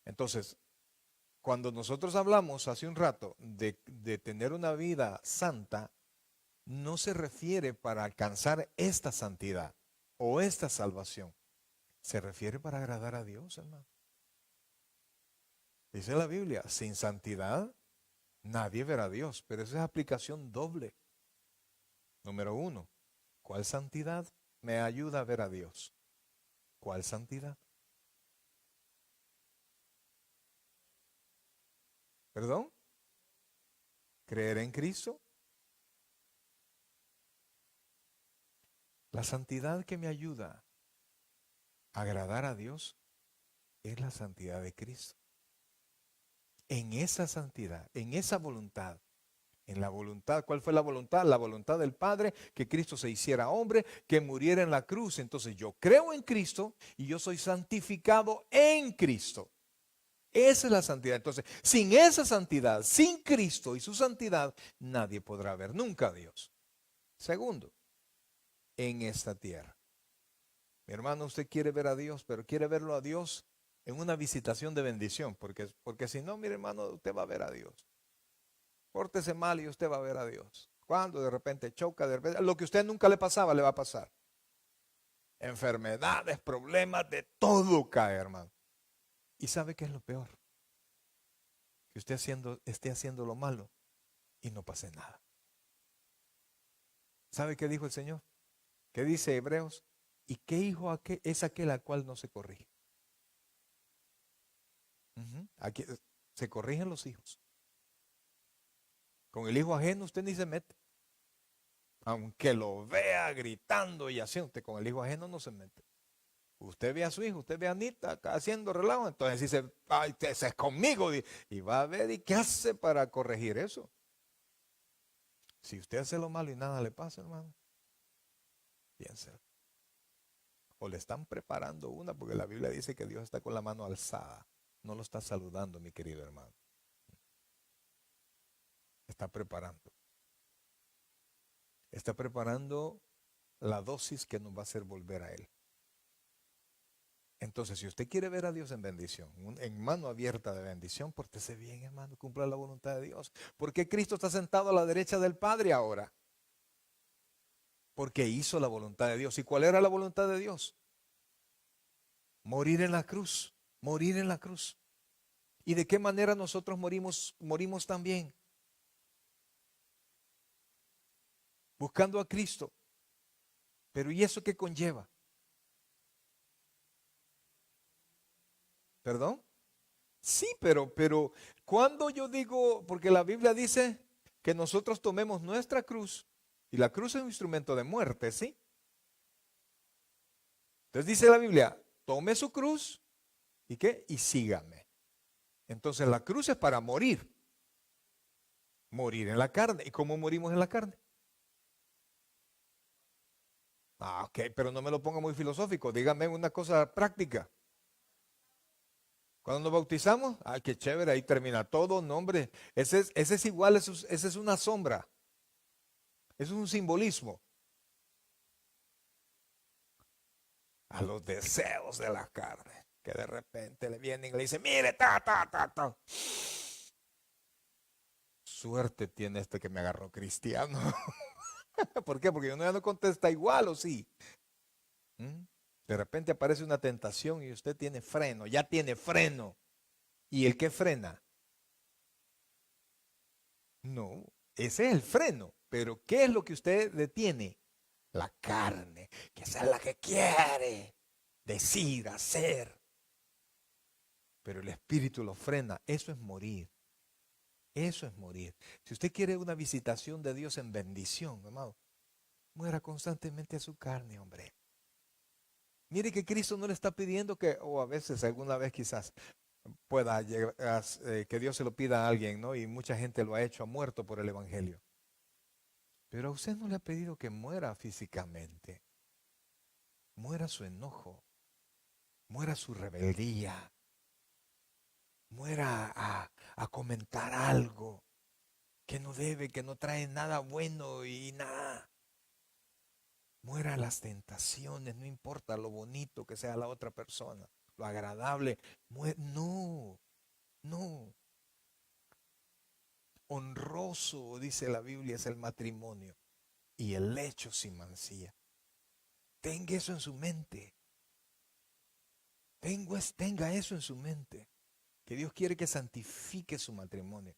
Entonces, cuando nosotros hablamos hace un rato de tener una vida santa, no se refiere para alcanzar esta santidad o esta salvación. Se refiere para agradar a Dios, hermano. Dice la Biblia, sin santidad nadie verá a Dios, pero esa es aplicación doble. Número uno, ¿cuál santidad me ayuda a ver a Dios? ¿Cuál santidad? ¿Perdón? ¿Creer en Cristo? La santidad que me ayuda a agradar a Dios es la santidad de Cristo. En esa santidad, en esa voluntad, en la voluntad, ¿cuál fue la voluntad? La voluntad del Padre, que Cristo se hiciera hombre, que muriera en la cruz. Entonces yo creo en Cristo y yo soy santificado en Cristo. Esa es la santidad. Entonces, sin esa santidad, sin Cristo y su santidad, nadie podrá ver nunca a Dios. Segundo, en esta tierra. Mi hermano, usted quiere ver a Dios, pero quiere verlo a Dios en una visitación de bendición, porque si no, mi hermano, usted va a ver a Dios. Pórtese mal y usted va a ver a Dios. Cuando de repente choca, de repente, lo que a usted nunca le pasaba, le va a pasar. Enfermedades, problemas, de todo cae, hermano. ¿Y sabe qué es lo peor? Que usted esté haciendo lo malo y no pase nada. ¿Sabe qué dijo el Señor? ¿Qué dice Hebreos? ¿Y qué hijo es aquel al cual no se corrige? Aquí se corrigen los hijos. Con el hijo ajeno usted ni se mete. Aunque lo vea gritando y haciendo, usted con el hijo ajeno no se mete. Usted ve a su hijo, usted ve a Anita acá haciendo relajo, entonces dice, ay, ese es conmigo. Y va a ver, ¿y qué hace para corregir eso? Si usted hace lo malo y nada le pasa, hermano, piénselo. O le están preparando una, porque la Biblia dice que Dios está con la mano alzada. No lo está saludando, mi querido hermano. Está preparando. Está preparando la dosis que nos va a hacer volver a Él. Entonces, si usted quiere ver a Dios en bendición, en mano abierta de bendición, pórtese bien, hermano, cumpla la voluntad de Dios. ¿Por qué Cristo está sentado a la derecha del Padre ahora? Porque hizo la voluntad de Dios. ¿Y cuál era la voluntad de Dios? Morir en la cruz, morir en la cruz. ¿Y de qué manera nosotros morimos también? Buscando a Cristo. Pero ¿y eso qué conlleva? ¿Perdón? Sí, pero cuando yo digo, porque la Biblia dice que nosotros tomemos nuestra cruz, y la cruz es un instrumento de muerte, ¿sí? Entonces dice la Biblia, tome su cruz, ¿y qué? Y sígame. Entonces la cruz es para morir, morir en la carne. ¿Y cómo morimos en la carne? Ah, ok, pero no me lo ponga muy filosófico, dígame una cosa práctica. Cuando nos bautizamos, ay, qué chévere, ahí termina todo, nombre. Ese es igual, esa es una sombra, eso es un simbolismo a los deseos de la carne, que de repente le vienen y le dicen, mire, ta. Suerte tiene este que me agarró cristiano. ¿Por qué? Porque uno ya no contesta igual, ¿o sí? ¿Mm? De repente aparece una tentación y usted tiene freno, ya tiene freno. ¿Y el que frena? No, ese es el freno. Pero ¿qué es lo que usted detiene? La carne, que esa es la que quiere decir, hacer. Pero el espíritu lo frena. Eso es morir. Eso es morir. Si usted quiere una visitación de Dios en bendición, amado, muera constantemente a su carne, hombre. Mire que Cristo no le está pidiendo que, o a veces, alguna vez quizás, pueda llegar, que Dios se lo pida a alguien, ¿no? Y mucha gente lo ha hecho, ha muerto por el Evangelio. Pero a usted no le ha pedido que muera físicamente. Muera su enojo, muera su rebeldía, muera a comentar algo que no debe, que no trae nada bueno y nada. Muera a las tentaciones, no importa lo bonito que sea la otra persona, lo agradable. No, no. Honroso, dice la Biblia, es el matrimonio y el lecho sin mancilla. Tenga eso en su mente. Tenga eso en su mente. Que Dios quiere que santifique su matrimonio.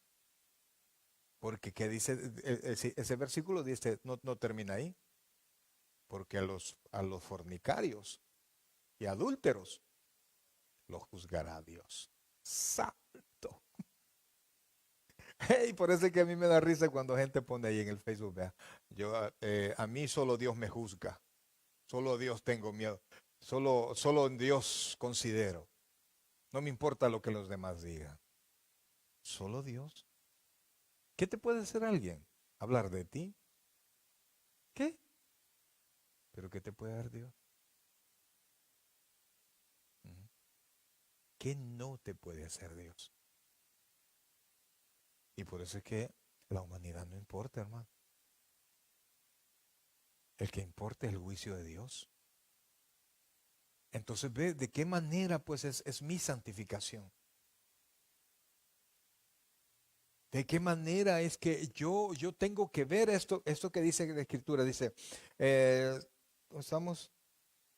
Porque ¿qué dice? Ese versículo dice, no termina ahí. Porque a los fornicarios y adúlteros los juzgará Dios. Santo. Y por eso es que a mí me da risa cuando gente pone ahí en el Facebook, vea, a mí solo Dios me juzga. Solo Dios tengo miedo. Solo en Dios considero. No me importa lo que los demás digan. Solo Dios. ¿Qué te puede hacer alguien? ¿Hablar de ti? ¿Qué? ¿Pero qué te puede dar Dios? ¿Qué no te puede hacer Dios? Y por eso es que la humanidad no importa, hermano. El que importa es el juicio de Dios. Entonces ve de qué manera pues es mi santificación. ¿De qué manera es que yo tengo que ver esto que dice la Escritura? Dice, estamos,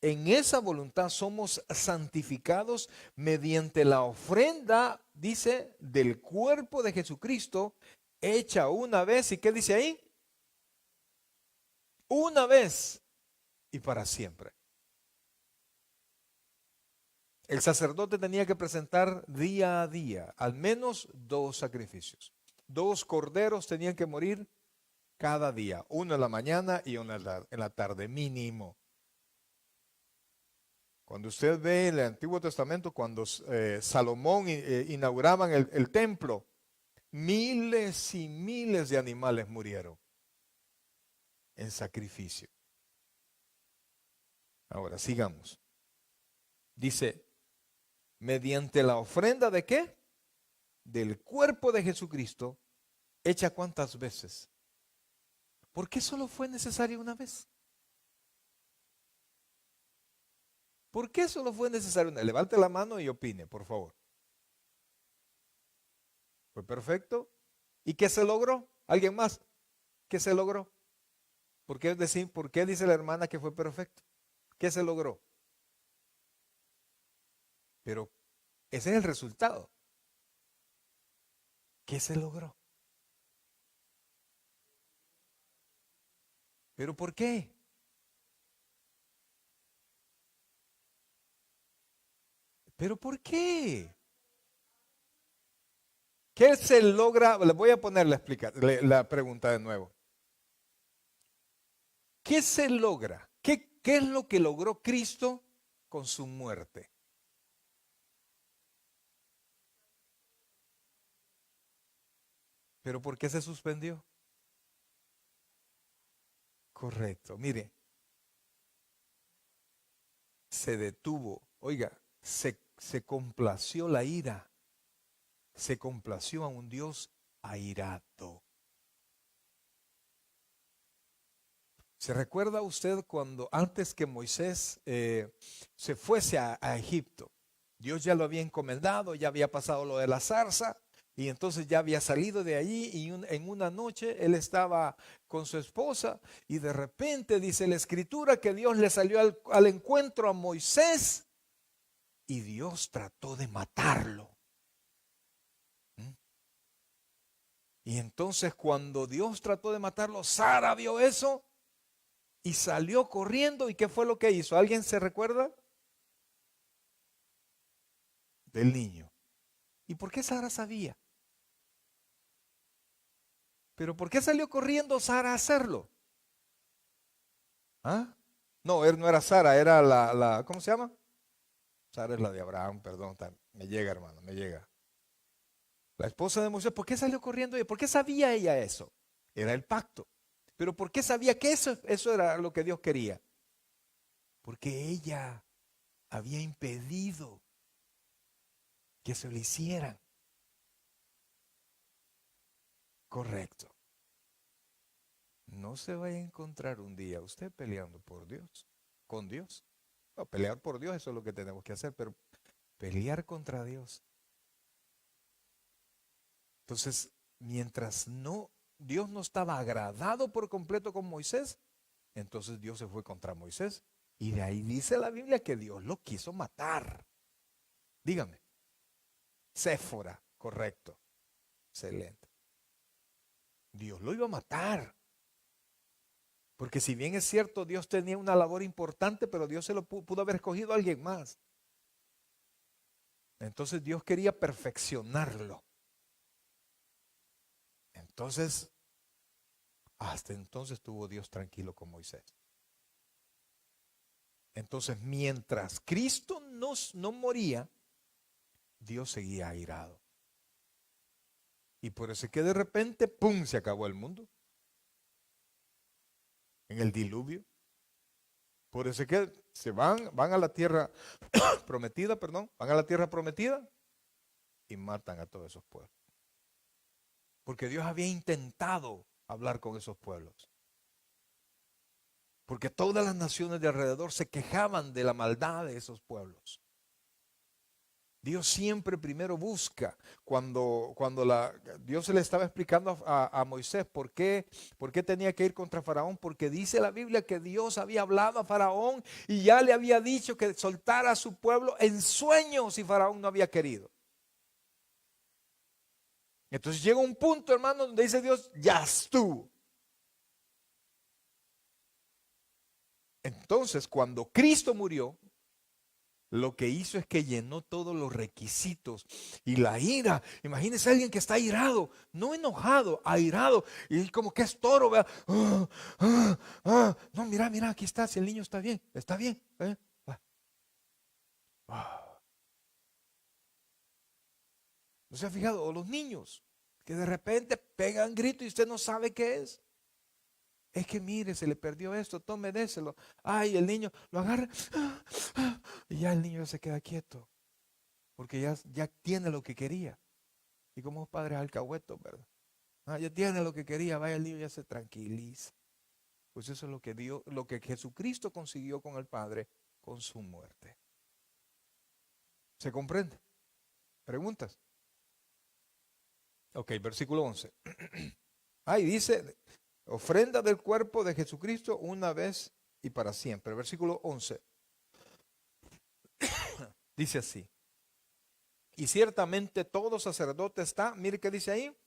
en esa voluntad somos santificados mediante la ofrenda, dice, del cuerpo de Jesucristo, hecha una vez. ¿Y qué dice ahí? Una vez y para siempre. El sacerdote tenía que presentar día a día al menos 2 sacrificios. 2 corderos tenían que morir cada día, uno en la mañana y uno en la tarde, mínimo. Cuando usted ve en el Antiguo Testamento, cuando Salomón inauguraban el templo, miles y miles de animales murieron en sacrificio. Ahora, sigamos. Dice, mediante la ofrenda de ¿qué? Del cuerpo de Jesucristo, ¿hecha cuántas veces? ¿Por qué solo fue necesario una vez? ¿Por qué solo fue necesario una vez? Levante la mano y opine, por favor. ¿Fue perfecto? ¿Y qué se logró? ¿Alguien más? ¿Qué se logró? ¿Por qué dice la hermana que fue perfecto? ¿Qué se logró? Pero ese es el resultado. ¿Qué se logró? ¿Pero por qué? ¿Pero por qué? ¿Qué se logra? Le voy a poner la pregunta de nuevo. ¿Qué se logra? ¿Qué es lo que logró Cristo con su muerte? ¿Pero por qué se suspendió? Correcto. Mire, se detuvo. Oiga, se complació la ira. Se complació a un Dios airado. ¿Se recuerda usted cuando antes que Moisés se fuese a Egipto? Dios ya lo había encomendado, ya había pasado lo de la zarza y entonces ya había salido de allí y en una noche él estaba con su esposa y de repente dice la escritura que Dios le salió al encuentro a Moisés y Dios trató de matarlo. ¿Mm? Y entonces cuando Dios trató de matarlo, Sara vio eso y salió corriendo. ¿Y qué fue lo que hizo? ¿Alguien se recuerda? Del niño. ¿Y por qué Sara sabía? ¿Pero por qué salió corriendo Sara a hacerlo? ¿Ah? No, él no era Sara, era ¿cómo se llama? Sara es la de Abraham, perdón, me llega, hermano, me llega. La esposa de Moisés, ¿por qué salió corriendo ella? ¿Por qué sabía ella eso? Era el pacto. Pero ¿por qué sabía que eso era lo que Dios quería? Porque ella había impedido que se lo hicieran. correcto. No se vaya a encontrar un día usted peleando por Dios, con Dios. No, pelear por Dios, eso es lo que tenemos que hacer, pero pelear contra Dios. Entonces, mientras Dios no estaba agradado por completo con Moisés, entonces Dios se fue contra Moisés. Y de ahí dice la Biblia que Dios lo quiso matar. Dígame. Séfora, correcto. Excelente. Dios lo iba a matar. Porque si bien es cierto, Dios tenía una labor importante, pero Dios se lo pudo haber escogido a alguien más. Entonces Dios quería perfeccionarlo. Entonces, hasta entonces estuvo Dios tranquilo con Moisés. Entonces, mientras Cristo no moría, Dios seguía airado. Y por eso es que de repente, ¡pum!, se acabó el mundo. En el diluvio. Por eso es que se van a la tierra prometida, van a la tierra prometida y matan a todos esos pueblos. Porque Dios había intentado hablar con esos pueblos. Porque todas las naciones de alrededor se quejaban de la maldad de esos pueblos. Dios siempre primero busca, cuando Dios se le estaba explicando a Moisés por qué tenía que ir contra Faraón, porque dice la Biblia que Dios había hablado a Faraón y ya le había dicho que soltara a su pueblo en sueños y Faraón no había querido. Entonces llega un punto, hermano, donde dice Dios, ya estuvo. Entonces, cuando Cristo murió, lo que hizo es que llenó todos los requisitos y la ira. Imagínese a alguien que está airado, no enojado, airado, y como que es toro, ¿verdad? No, mira, aquí está, si el niño está bien, ¿No se ha fijado? O los niños que de repente pegan grito y usted no sabe qué es. Es que mire, se le perdió esto, tome, déselo. Ay, el niño lo agarra y ya el niño se queda quieto. Porque ya tiene lo que quería. Y como es padre alcahuetos, ¿verdad? Ya tiene lo que quería, vaya el niño ya se tranquiliza. Pues eso es lo que Jesucristo consiguió con el Padre con su muerte. ¿Se comprende? ¿Preguntas? Ok, versículo 11. Ahí dice, ofrenda del cuerpo de Jesucristo una vez y para siempre. Versículo 11. Dice así. Y ciertamente todo sacerdote está, mire qué dice ahí,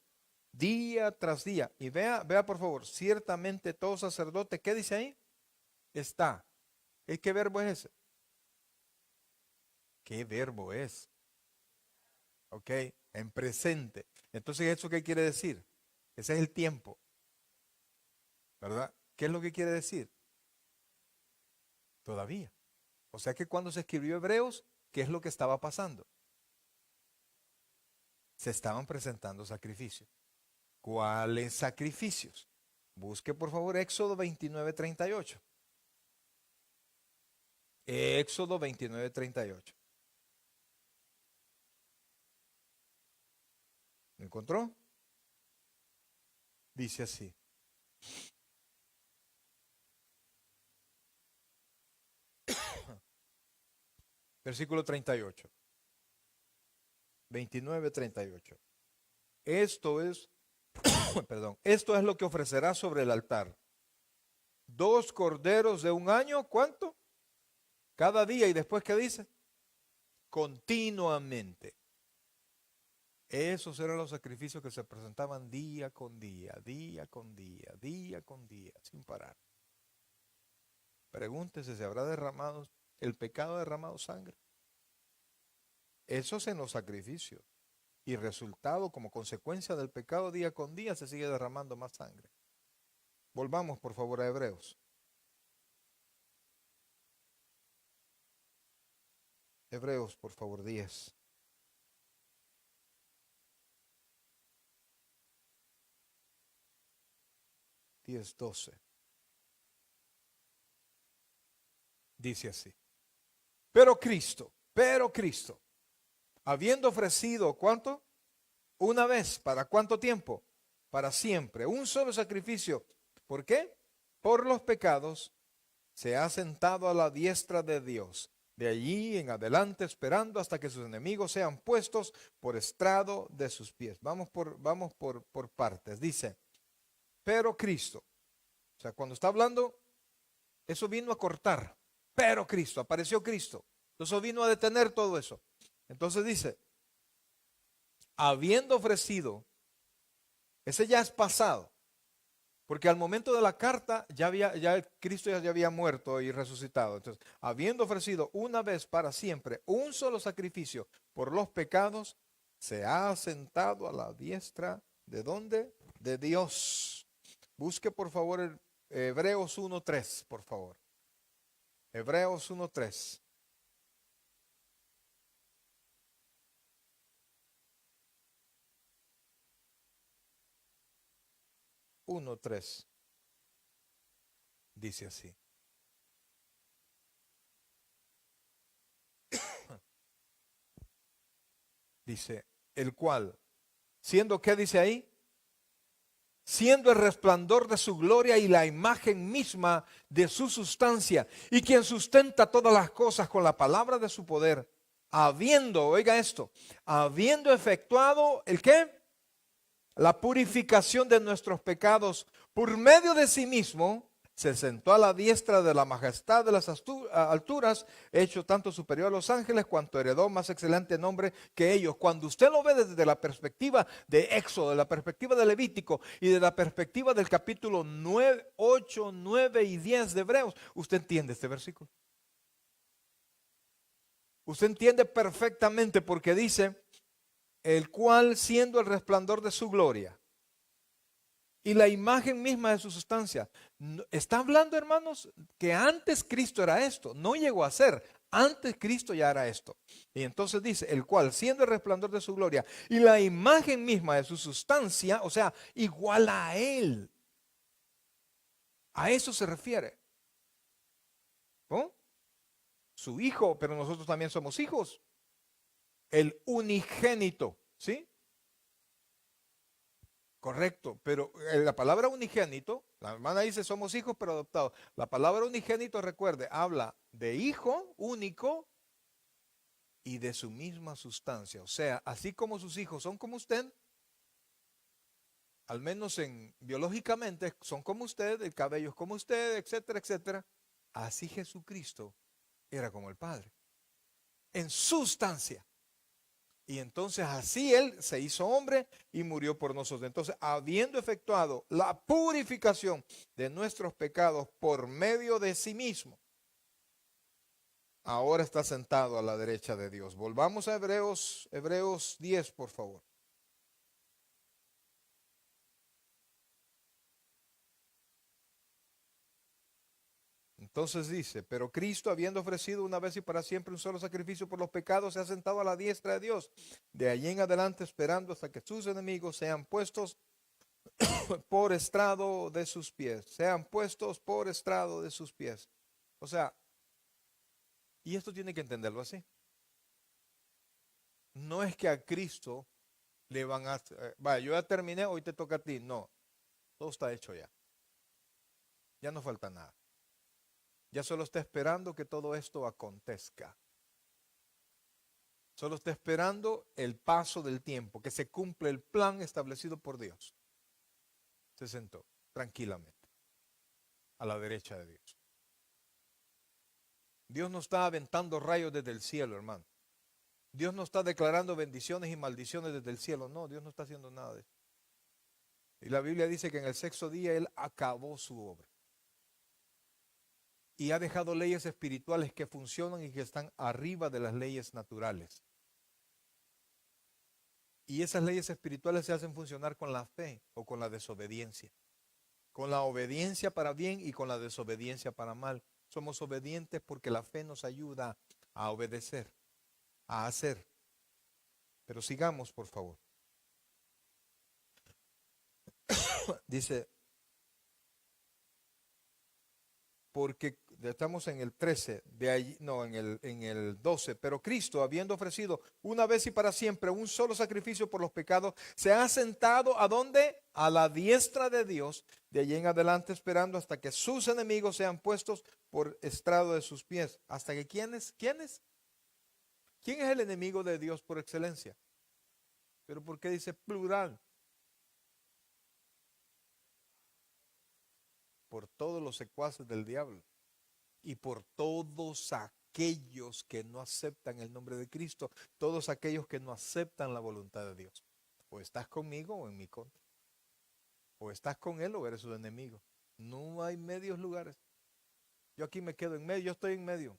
día tras día. Y vea por favor, ciertamente todo sacerdote, ¿qué dice ahí? Está. ¿Qué verbo es ese? ¿Qué verbo es? Ok, en presente. Entonces, ¿eso qué quiere decir? Ese es el tiempo. ¿Verdad? ¿Qué es lo que quiere decir? Todavía. O sea que cuando se escribió Hebreos, ¿qué es lo que estaba pasando? Se estaban presentando sacrificios. ¿Cuáles sacrificios? Busque por favor Éxodo 29:38. Éxodo 29:38. ¿Me encontró? Dice así. Versículo 38. 29:38. Esto es, perdón, esto es lo que ofrecerá sobre el altar. 2 corderos de un año, ¿cuánto? Cada día. ¿Y después qué dice? Continuamente. Esos eran los sacrificios que se presentaban día con día, día con día, día con día, sin parar. Pregúntese si habrá derramado el pecado, derramado sangre. Eso es en los sacrificios. Y resultado, como consecuencia del pecado, día con día se sigue derramando más sangre. Volvamos por favor a Hebreos. Hebreos, por favor, 10. Diez, 12. Dice así. Pero Cristo, habiendo ofrecido, ¿cuánto? Una vez, ¿para cuánto tiempo? para siempre. Un solo sacrificio. ¿Por qué? Por los pecados se ha sentado a la diestra de Dios. De allí en adelante esperando hasta que sus enemigos sean puestos por estrado de sus pies. Vamos por partes. Dice, pero Cristo. O sea, cuando está hablando, eso vino a cortar. Pero Cristo, apareció Cristo. Entonces vino a detener todo eso. Entonces dice, habiendo ofrecido, ese ya es pasado. Porque al momento de la carta Cristo ya había muerto y resucitado. Entonces, habiendo ofrecido una vez para siempre un solo sacrificio por los pecados, se ha sentado a la diestra ¿de dónde? De Dios. Busque por favor el Hebreos 1:3, por favor. Hebreos 1:3. 1:3. Dice así. Dice, el cual, siendo, ¿qué dice ahí? Siendo el resplandor de su gloria y la imagen misma de su sustancia, y quien sustenta todas las cosas con la palabra de su poder, habiendo, oiga esto, habiendo efectuado, ¿el qué? La purificación de nuestros pecados por medio de sí mismo, se sentó a la diestra de la majestad de las alturas, hecho tanto superior a los ángeles cuanto heredó más excelente nombre que ellos. Cuando usted lo ve desde la perspectiva de Éxodo, de la perspectiva de Levítico y de la perspectiva del capítulo 9, 8, 9 y 10 de Hebreos, usted entiende este versículo. Usted entiende perfectamente porque dice, el cual siendo el resplandor de su gloria y la imagen misma de su sustancia. Está hablando, hermanos, que antes Cristo era esto, no llegó a ser, antes Cristo ya era esto. Y entonces dice, el cual siendo el resplandor de su gloria y la imagen misma de su sustancia, o sea, igual a Él. A eso se refiere. ¿No? Su hijo, pero nosotros también somos hijos. El unigénito, ¿sí? Correcto, pero la palabra unigénito, la hermana dice somos hijos pero adoptados. La palabra unigénito, recuerde, habla de hijo único y de su misma sustancia. O sea, así como sus hijos son como usted, al menos biológicamente son como usted, el cabello es como usted, etcétera, etcétera. Así Jesucristo era como el Padre, en sustancia. Y entonces así Él se hizo hombre y murió por nosotros. Entonces, habiendo efectuado la purificación de nuestros pecados por medio de sí mismo, ahora está sentado a la derecha de Dios. Volvamos a Hebreos 10, por favor. Entonces dice, pero Cristo, habiendo ofrecido una vez y para siempre un solo sacrificio por los pecados, se ha sentado a la diestra de Dios. De allí en adelante esperando hasta que sus enemigos sean puestos por estrado de sus pies. Sean puestos por estrado de sus pies. O sea, y esto tiene que entenderlo así. No es que a Cristo le van a... vaya, yo ya terminé, hoy te toca a ti. No, todo está hecho ya. Ya no falta nada. Ya solo está esperando que todo esto acontezca. Solo está esperando el paso del tiempo, que se cumple el plan establecido por Dios. Se sentó tranquilamente a la derecha de Dios. Dios no está aventando rayos desde el cielo, hermano. Dios no está declarando bendiciones y maldiciones desde el cielo. No, Dios no está haciendo nada de eso. Y la Biblia dice que en el sexto día Él acabó su obra. Y ha dejado leyes espirituales que funcionan y que están arriba de las leyes naturales. Y esas leyes espirituales se hacen funcionar con la fe o con la desobediencia. Con la obediencia para bien y con la desobediencia para mal. Somos obedientes porque la fe nos ayuda a obedecer, a hacer. Pero sigamos, por favor. Dice, porque estamos en el 13, de allí, no, en el 12, pero Cristo, habiendo ofrecido una vez y para siempre un solo sacrificio por los pecados, se ha sentado ¿a dónde? A la diestra de Dios, de allí en adelante esperando hasta que sus enemigos sean puestos por estrado de sus pies. ¿Hasta que quiénes? ¿Quiénes? ¿Quién es el enemigo de Dios por excelencia? ¿Pero por qué dice plural? Por todos los secuaces del diablo y por todos aquellos que no aceptan el nombre de Cristo, todos aquellos que no aceptan la voluntad de Dios. O estás conmigo o en mi contra. O estás con Él o eres su enemigo. No hay medios lugares. Yo aquí me quedo en medio, yo estoy en medio.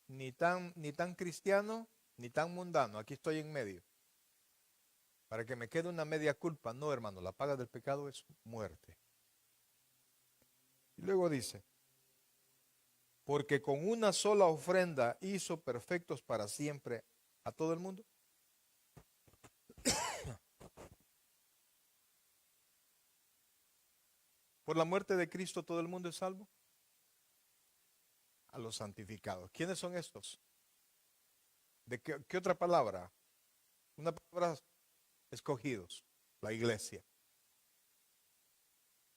Ni tan cristiano, ni tan mundano. Aquí estoy en medio. Para que me quede una media culpa. No, hermano, la paga del pecado es muerte. Y luego dice, porque con una sola ofrenda hizo perfectos para siempre a todo el mundo. Por la muerte de Cristo todo el mundo es salvo. A los santificados. ¿Quiénes son estos? ¿De qué otra palabra? Una palabra, escogidos, la iglesia.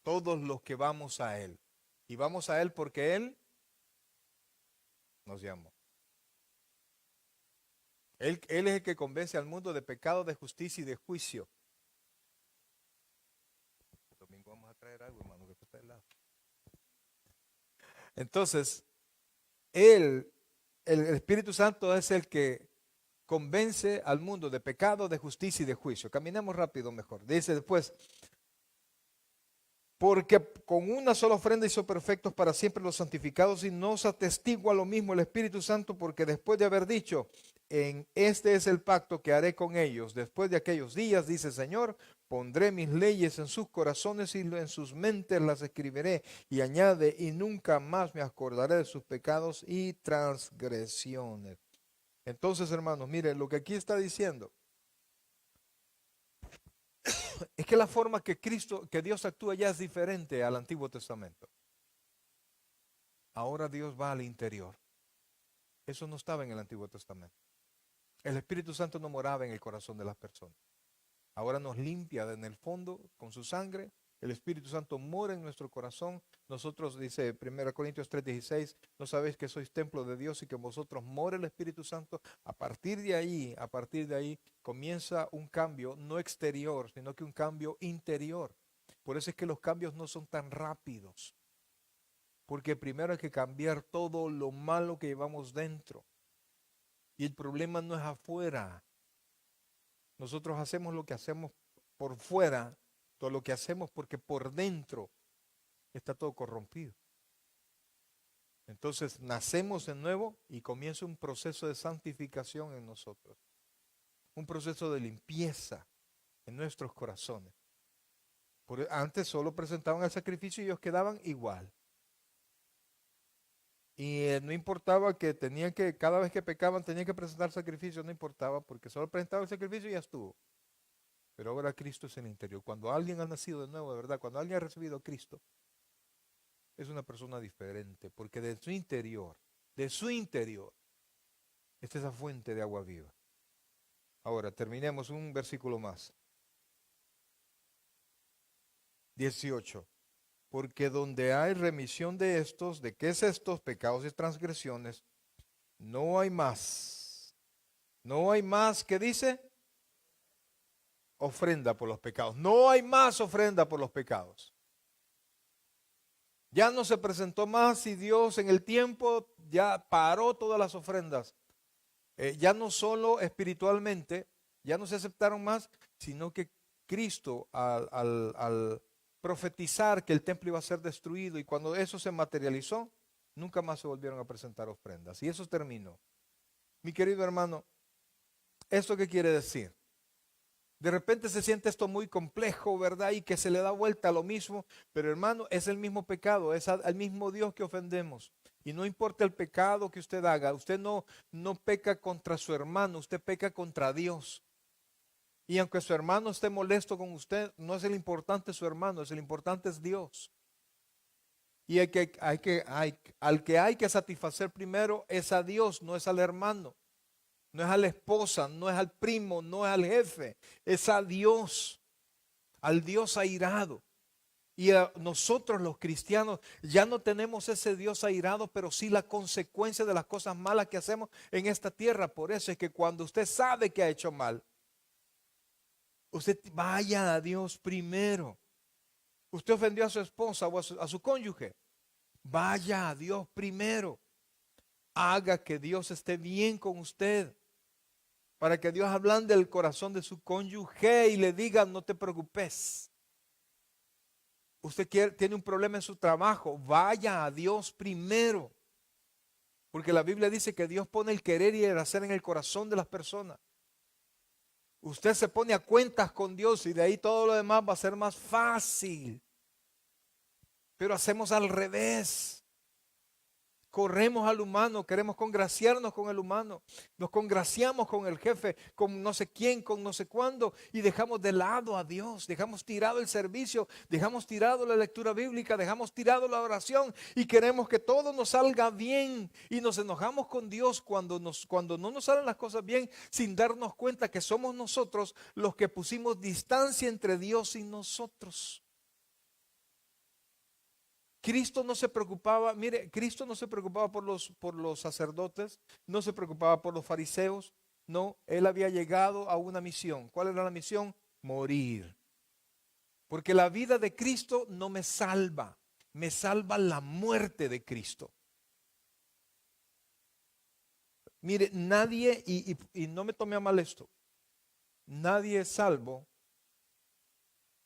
Todos los que vamos a Él. Y vamos a Él porque Él nos llamó. Él es el que convence al mundo de pecado, de justicia y de juicio. El domingo vamos a traer algo, hermano, que está helado. Entonces, el Espíritu Santo es el que convence al mundo de pecado, de justicia y de juicio. Caminemos rápido mejor. Dice después, porque con una sola ofrenda hizo perfectos para siempre los santificados y nos atestigua lo mismo el Espíritu Santo, porque después de haber dicho, en este es el pacto que haré con ellos, después de aquellos días, dice el Señor, pondré mis leyes en sus corazones y en sus mentes las escribiré. Y añade, y nunca más me acordaré de sus pecados y transgresiones. Entonces, hermanos, miren lo que aquí está diciendo. Es que la forma que Dios actúa ya es diferente al Antiguo Testamento. Ahora Dios va al interior. Eso no estaba en el Antiguo Testamento. El Espíritu Santo no moraba en el corazón de las personas. Ahora nos limpia en el fondo con su sangre. El Espíritu Santo mora en nuestro corazón. Nosotros, dice 1 Corintios 3:16, no sabéis que sois templo de Dios y que en vosotros mora el Espíritu Santo. A partir de ahí comienza un cambio no exterior, sino que un cambio interior. Por eso es que los cambios no son tan rápidos. Porque primero hay que cambiar todo lo malo que llevamos dentro. Y el problema no es afuera. Nosotros hacemos lo que hacemos por fuera, todo lo que hacemos porque por dentro está todo corrompido. Entonces nacemos de nuevo y comienza un proceso de santificación en nosotros. Un proceso de limpieza en nuestros corazones. Antes solo presentaban el sacrificio y ellos quedaban igual. Y no importaba que cada vez que pecaban tenían que presentar sacrificio, no importaba, porque solo presentaban el sacrificio y ya estuvo. Pero ahora Cristo es en el interior. Cuando alguien ha nacido de nuevo, de verdad, cuando alguien ha recibido a Cristo, es una persona diferente, porque de su interior, está esa fuente de agua viva. Ahora, terminemos un versículo más. 18. Porque donde hay remisión de estos, ¿de qué es estos? Pecados y transgresiones, no hay más. No hay más, ¿qué dice? Ofrenda por los pecados. No hay más ofrenda por los pecados. Ya no se presentó más y Dios en el tiempo ya paró todas las ofrendas. Ya no solo espiritualmente, ya no se aceptaron más, sino que Cristo al profetizar que el templo iba a ser destruido y cuando eso se materializó, nunca más se volvieron a presentar ofrendas. Y eso terminó. Mi querido hermano, ¿esto qué quiere decir? De repente se siente esto muy complejo, ¿verdad? Y que se le da vuelta a lo mismo. Pero hermano, es el mismo pecado, es al mismo Dios que ofendemos. Y no importa el pecado que usted haga, usted no peca contra su hermano, usted peca contra Dios. Y aunque su hermano esté molesto con usted, no es el importante su hermano, el importante es Dios. Y al que hay que satisfacer primero es a Dios, no es al hermano, no es a la esposa, no es al primo, no es al jefe, es a Dios, al Dios airado. Y a nosotros los cristianos ya no tenemos ese Dios airado, pero sí la consecuencia de las cosas malas que hacemos en esta tierra. Por eso es que cuando usted sabe que ha hecho mal, usted vaya a Dios primero. Usted ofendió a su esposa o a su cónyuge. Vaya a Dios primero. Haga que Dios esté bien con usted. Para que Dios ablande el corazón de su cónyuge y le diga, no te preocupes. Usted tiene un problema en su trabajo, vaya a Dios primero. Porque la Biblia dice que Dios pone el querer y el hacer en el corazón de las personas. Usted se pone a cuentas con Dios y de ahí todo lo demás va a ser más fácil. Pero hacemos al revés. Corremos al humano, queremos congraciarnos con el humano, nos congraciamos con el jefe, con no sé quién, con no sé cuándo, y dejamos de lado a Dios, dejamos tirado el servicio, dejamos tirado la lectura bíblica, dejamos tirado la oración y queremos que todo nos salga bien y nos enojamos con Dios cuando no nos salen las cosas bien, sin darnos cuenta que somos nosotros los que pusimos distancia entre Dios y nosotros. Cristo no se preocupaba, mire, Cristo no se preocupaba por los sacerdotes, no se preocupaba por los fariseos, no, Él había llegado a una misión. ¿Cuál era la misión? Morir. Porque la vida de Cristo no me salva la muerte de Cristo. Mire, nadie, y no me tome a mal esto, nadie es salvo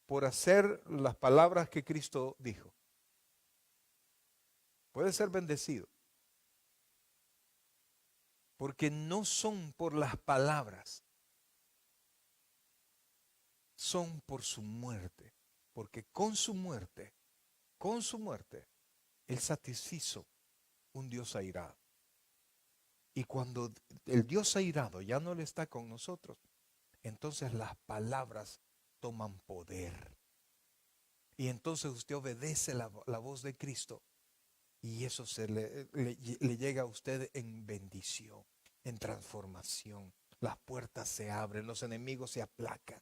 por hacer las palabras que Cristo dijo. Puede ser bendecido. Porque no son por las palabras, son por su muerte. Porque con su muerte, Él satisfizo un Dios airado. Y cuando el Dios airado ya no le está con nosotros, entonces las palabras toman poder. Y entonces usted obedece la voz de Cristo. Y eso le llega a usted en bendición, en transformación. Las puertas se abren, los enemigos se aplacan.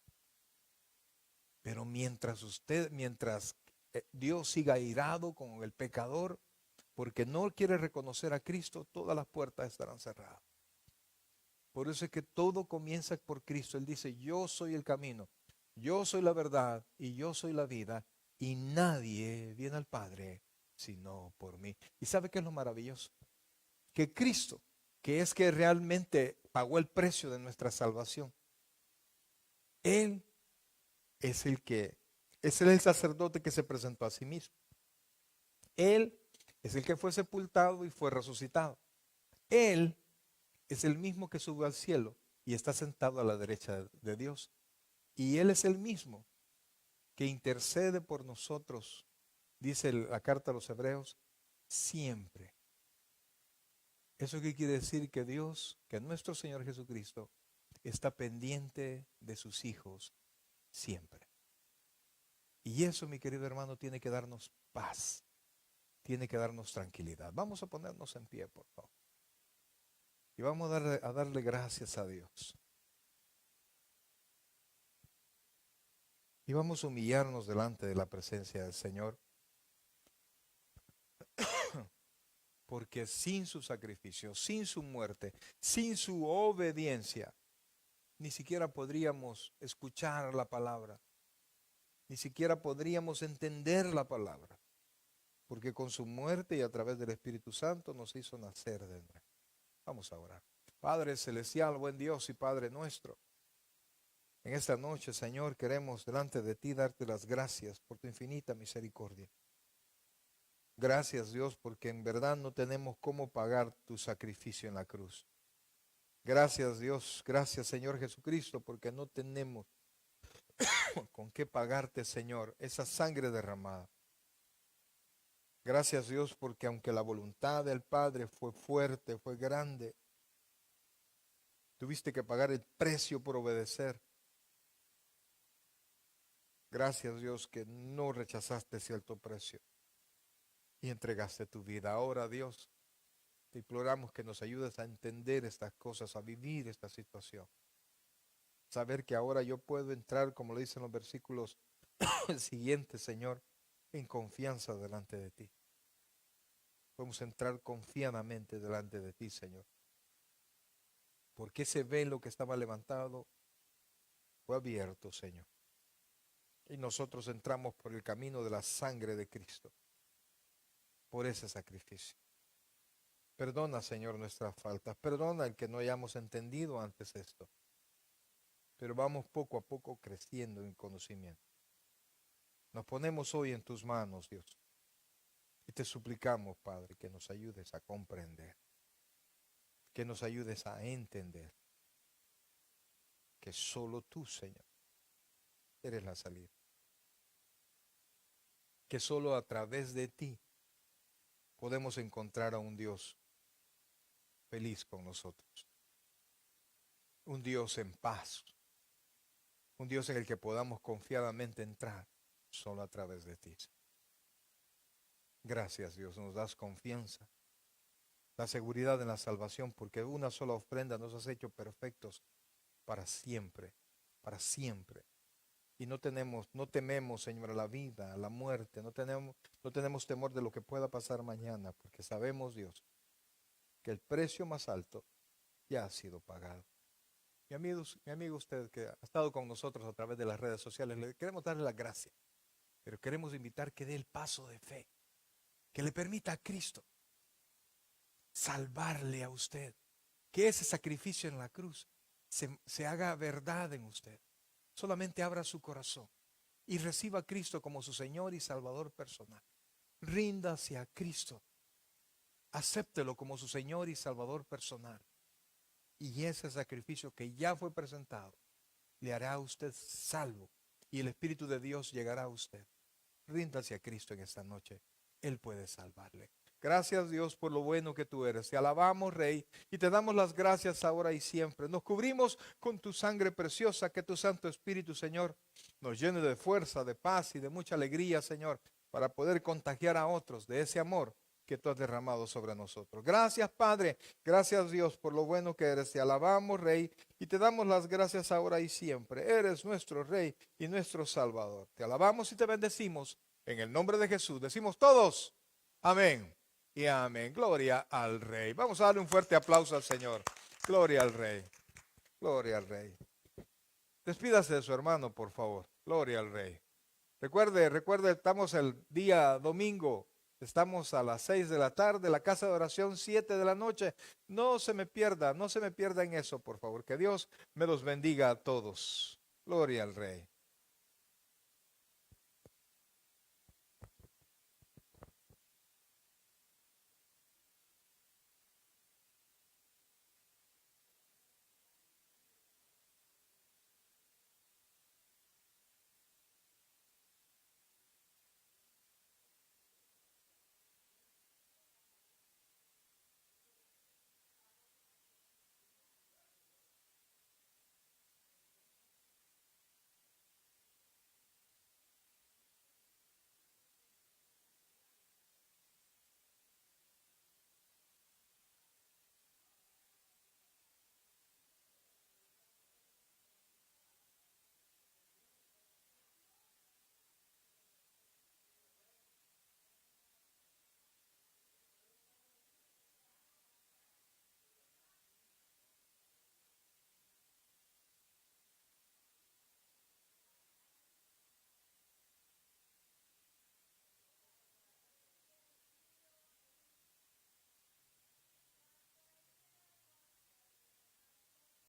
Pero mientras Dios siga airado con el pecador, porque no quiere reconocer a Cristo, todas las puertas estarán cerradas. Por eso es que todo comienza por Cristo. Él dice, yo soy el camino, yo soy la verdad y yo soy la vida, y nadie viene al Padre sino por mí. ¿Y sabe qué es lo maravilloso? Que Cristo, que es que realmente pagó el precio de nuestra salvación, Él es el sacerdote que se presentó a sí mismo. Él es el que fue sepultado y fue resucitado. Él es el mismo que subió al cielo y está sentado a la derecha de Dios. Y Él es el mismo que intercede por nosotros, dice la carta a los Hebreos, siempre. ¿Eso qué quiere decir? Que Dios, que nuestro Señor Jesucristo, está pendiente de sus hijos siempre. Y eso, mi querido hermano, tiene que darnos paz, tiene que darnos tranquilidad. Vamos a ponernos en pie, por favor. Y vamos a darle gracias a Dios. Y vamos a humillarnos delante de la presencia del Señor. Porque sin su sacrificio, sin su muerte, sin su obediencia, ni siquiera podríamos escuchar la palabra. Ni siquiera podríamos entender la palabra. Porque con su muerte y a través del Espíritu Santo nos hizo nacer de nuevo. Vamos a orar. Padre celestial, buen Dios y Padre nuestro. En esta noche, Señor, queremos delante de ti darte las gracias por tu infinita misericordia. Gracias, Dios, porque en verdad no tenemos cómo pagar tu sacrificio en la cruz. Gracias, Dios, gracias, Señor Jesucristo, porque no tenemos con qué pagarte, Señor, esa sangre derramada. Gracias, Dios, porque aunque la voluntad del Padre fue fuerte, fue grande, tuviste que pagar el precio por obedecer. Gracias, Dios, que no rechazaste cierto precio. y entregaste tu vida. Ahora, Dios, te imploramos que nos ayudes a entender estas cosas, a vivir esta situación. Saber que ahora yo puedo entrar, como le dicen los versículos siguientes, Señor, en confianza delante de ti. Podemos entrar confiadamente delante de ti, Señor. Porque ese velo que estaba levantado fue abierto, Señor. Y nosotros entramos por el camino de la sangre de Cristo, por ese sacrificio. Perdona, Señor, nuestras faltas. Perdona el que no hayamos entendido antes esto. Pero vamos poco a poco creciendo en conocimiento. Nos ponemos hoy en tus manos, Dios. Y te suplicamos, Padre, que nos ayudes a comprender. Que nos ayudes a entender. Que solo tú, Señor, eres la salida. Que solo a través de ti podemos encontrar a un Dios feliz con nosotros. Un Dios en paz. Un Dios en el que podamos confiadamente entrar solo a través de ti. Gracias, Dios, nos das confianza, la seguridad en la salvación, porque una sola ofrenda nos has hecho perfectos para siempre, para siempre. Y no tememos, Señor, a la vida, a la muerte, no tenemos temor de lo que pueda pasar mañana, porque sabemos, Dios, que el precio más alto ya ha sido pagado. Mi amigo usted que ha estado con nosotros a través de las redes sociales, le queremos darle las gracias, pero queremos invitar que dé el paso de fe, que le permita a Cristo salvarle a usted, que ese sacrificio en la cruz se haga verdad en usted. Solamente abra su corazón y reciba a Cristo como su Señor y Salvador personal. Ríndase a Cristo, acéptelo como su Señor y Salvador personal. Y ese sacrificio que ya fue presentado le hará a usted salvo y el Espíritu de Dios llegará a usted. Ríndase a Cristo en esta noche. Él puede salvarle. Gracias, Dios, por lo bueno que tú eres. Te alabamos, Rey, y te damos las gracias ahora y siempre. Nos cubrimos con tu sangre preciosa, que tu Santo Espíritu, Señor, nos llene de fuerza, de paz y de mucha alegría, Señor, para poder contagiar a otros de ese amor que tú has derramado sobre nosotros. Gracias, Padre. Gracias, Dios, por lo bueno que eres. Te alabamos, Rey, y te damos las gracias ahora y siempre. Eres nuestro Rey y nuestro Salvador. Te alabamos y te bendecimos en el nombre de Jesús. Decimos todos, amén y amén. Gloria al Rey. Vamos a darle un fuerte aplauso al Señor. Gloria al Rey. Gloria al Rey. Despídase de su hermano, por favor. Gloria al Rey. Recuerde, estamos el día domingo. Estamos a las 6 de la tarde, la casa de oración 7 de la noche. No se me pierda en eso, por favor. Que Dios me los bendiga a todos. Gloria al Rey.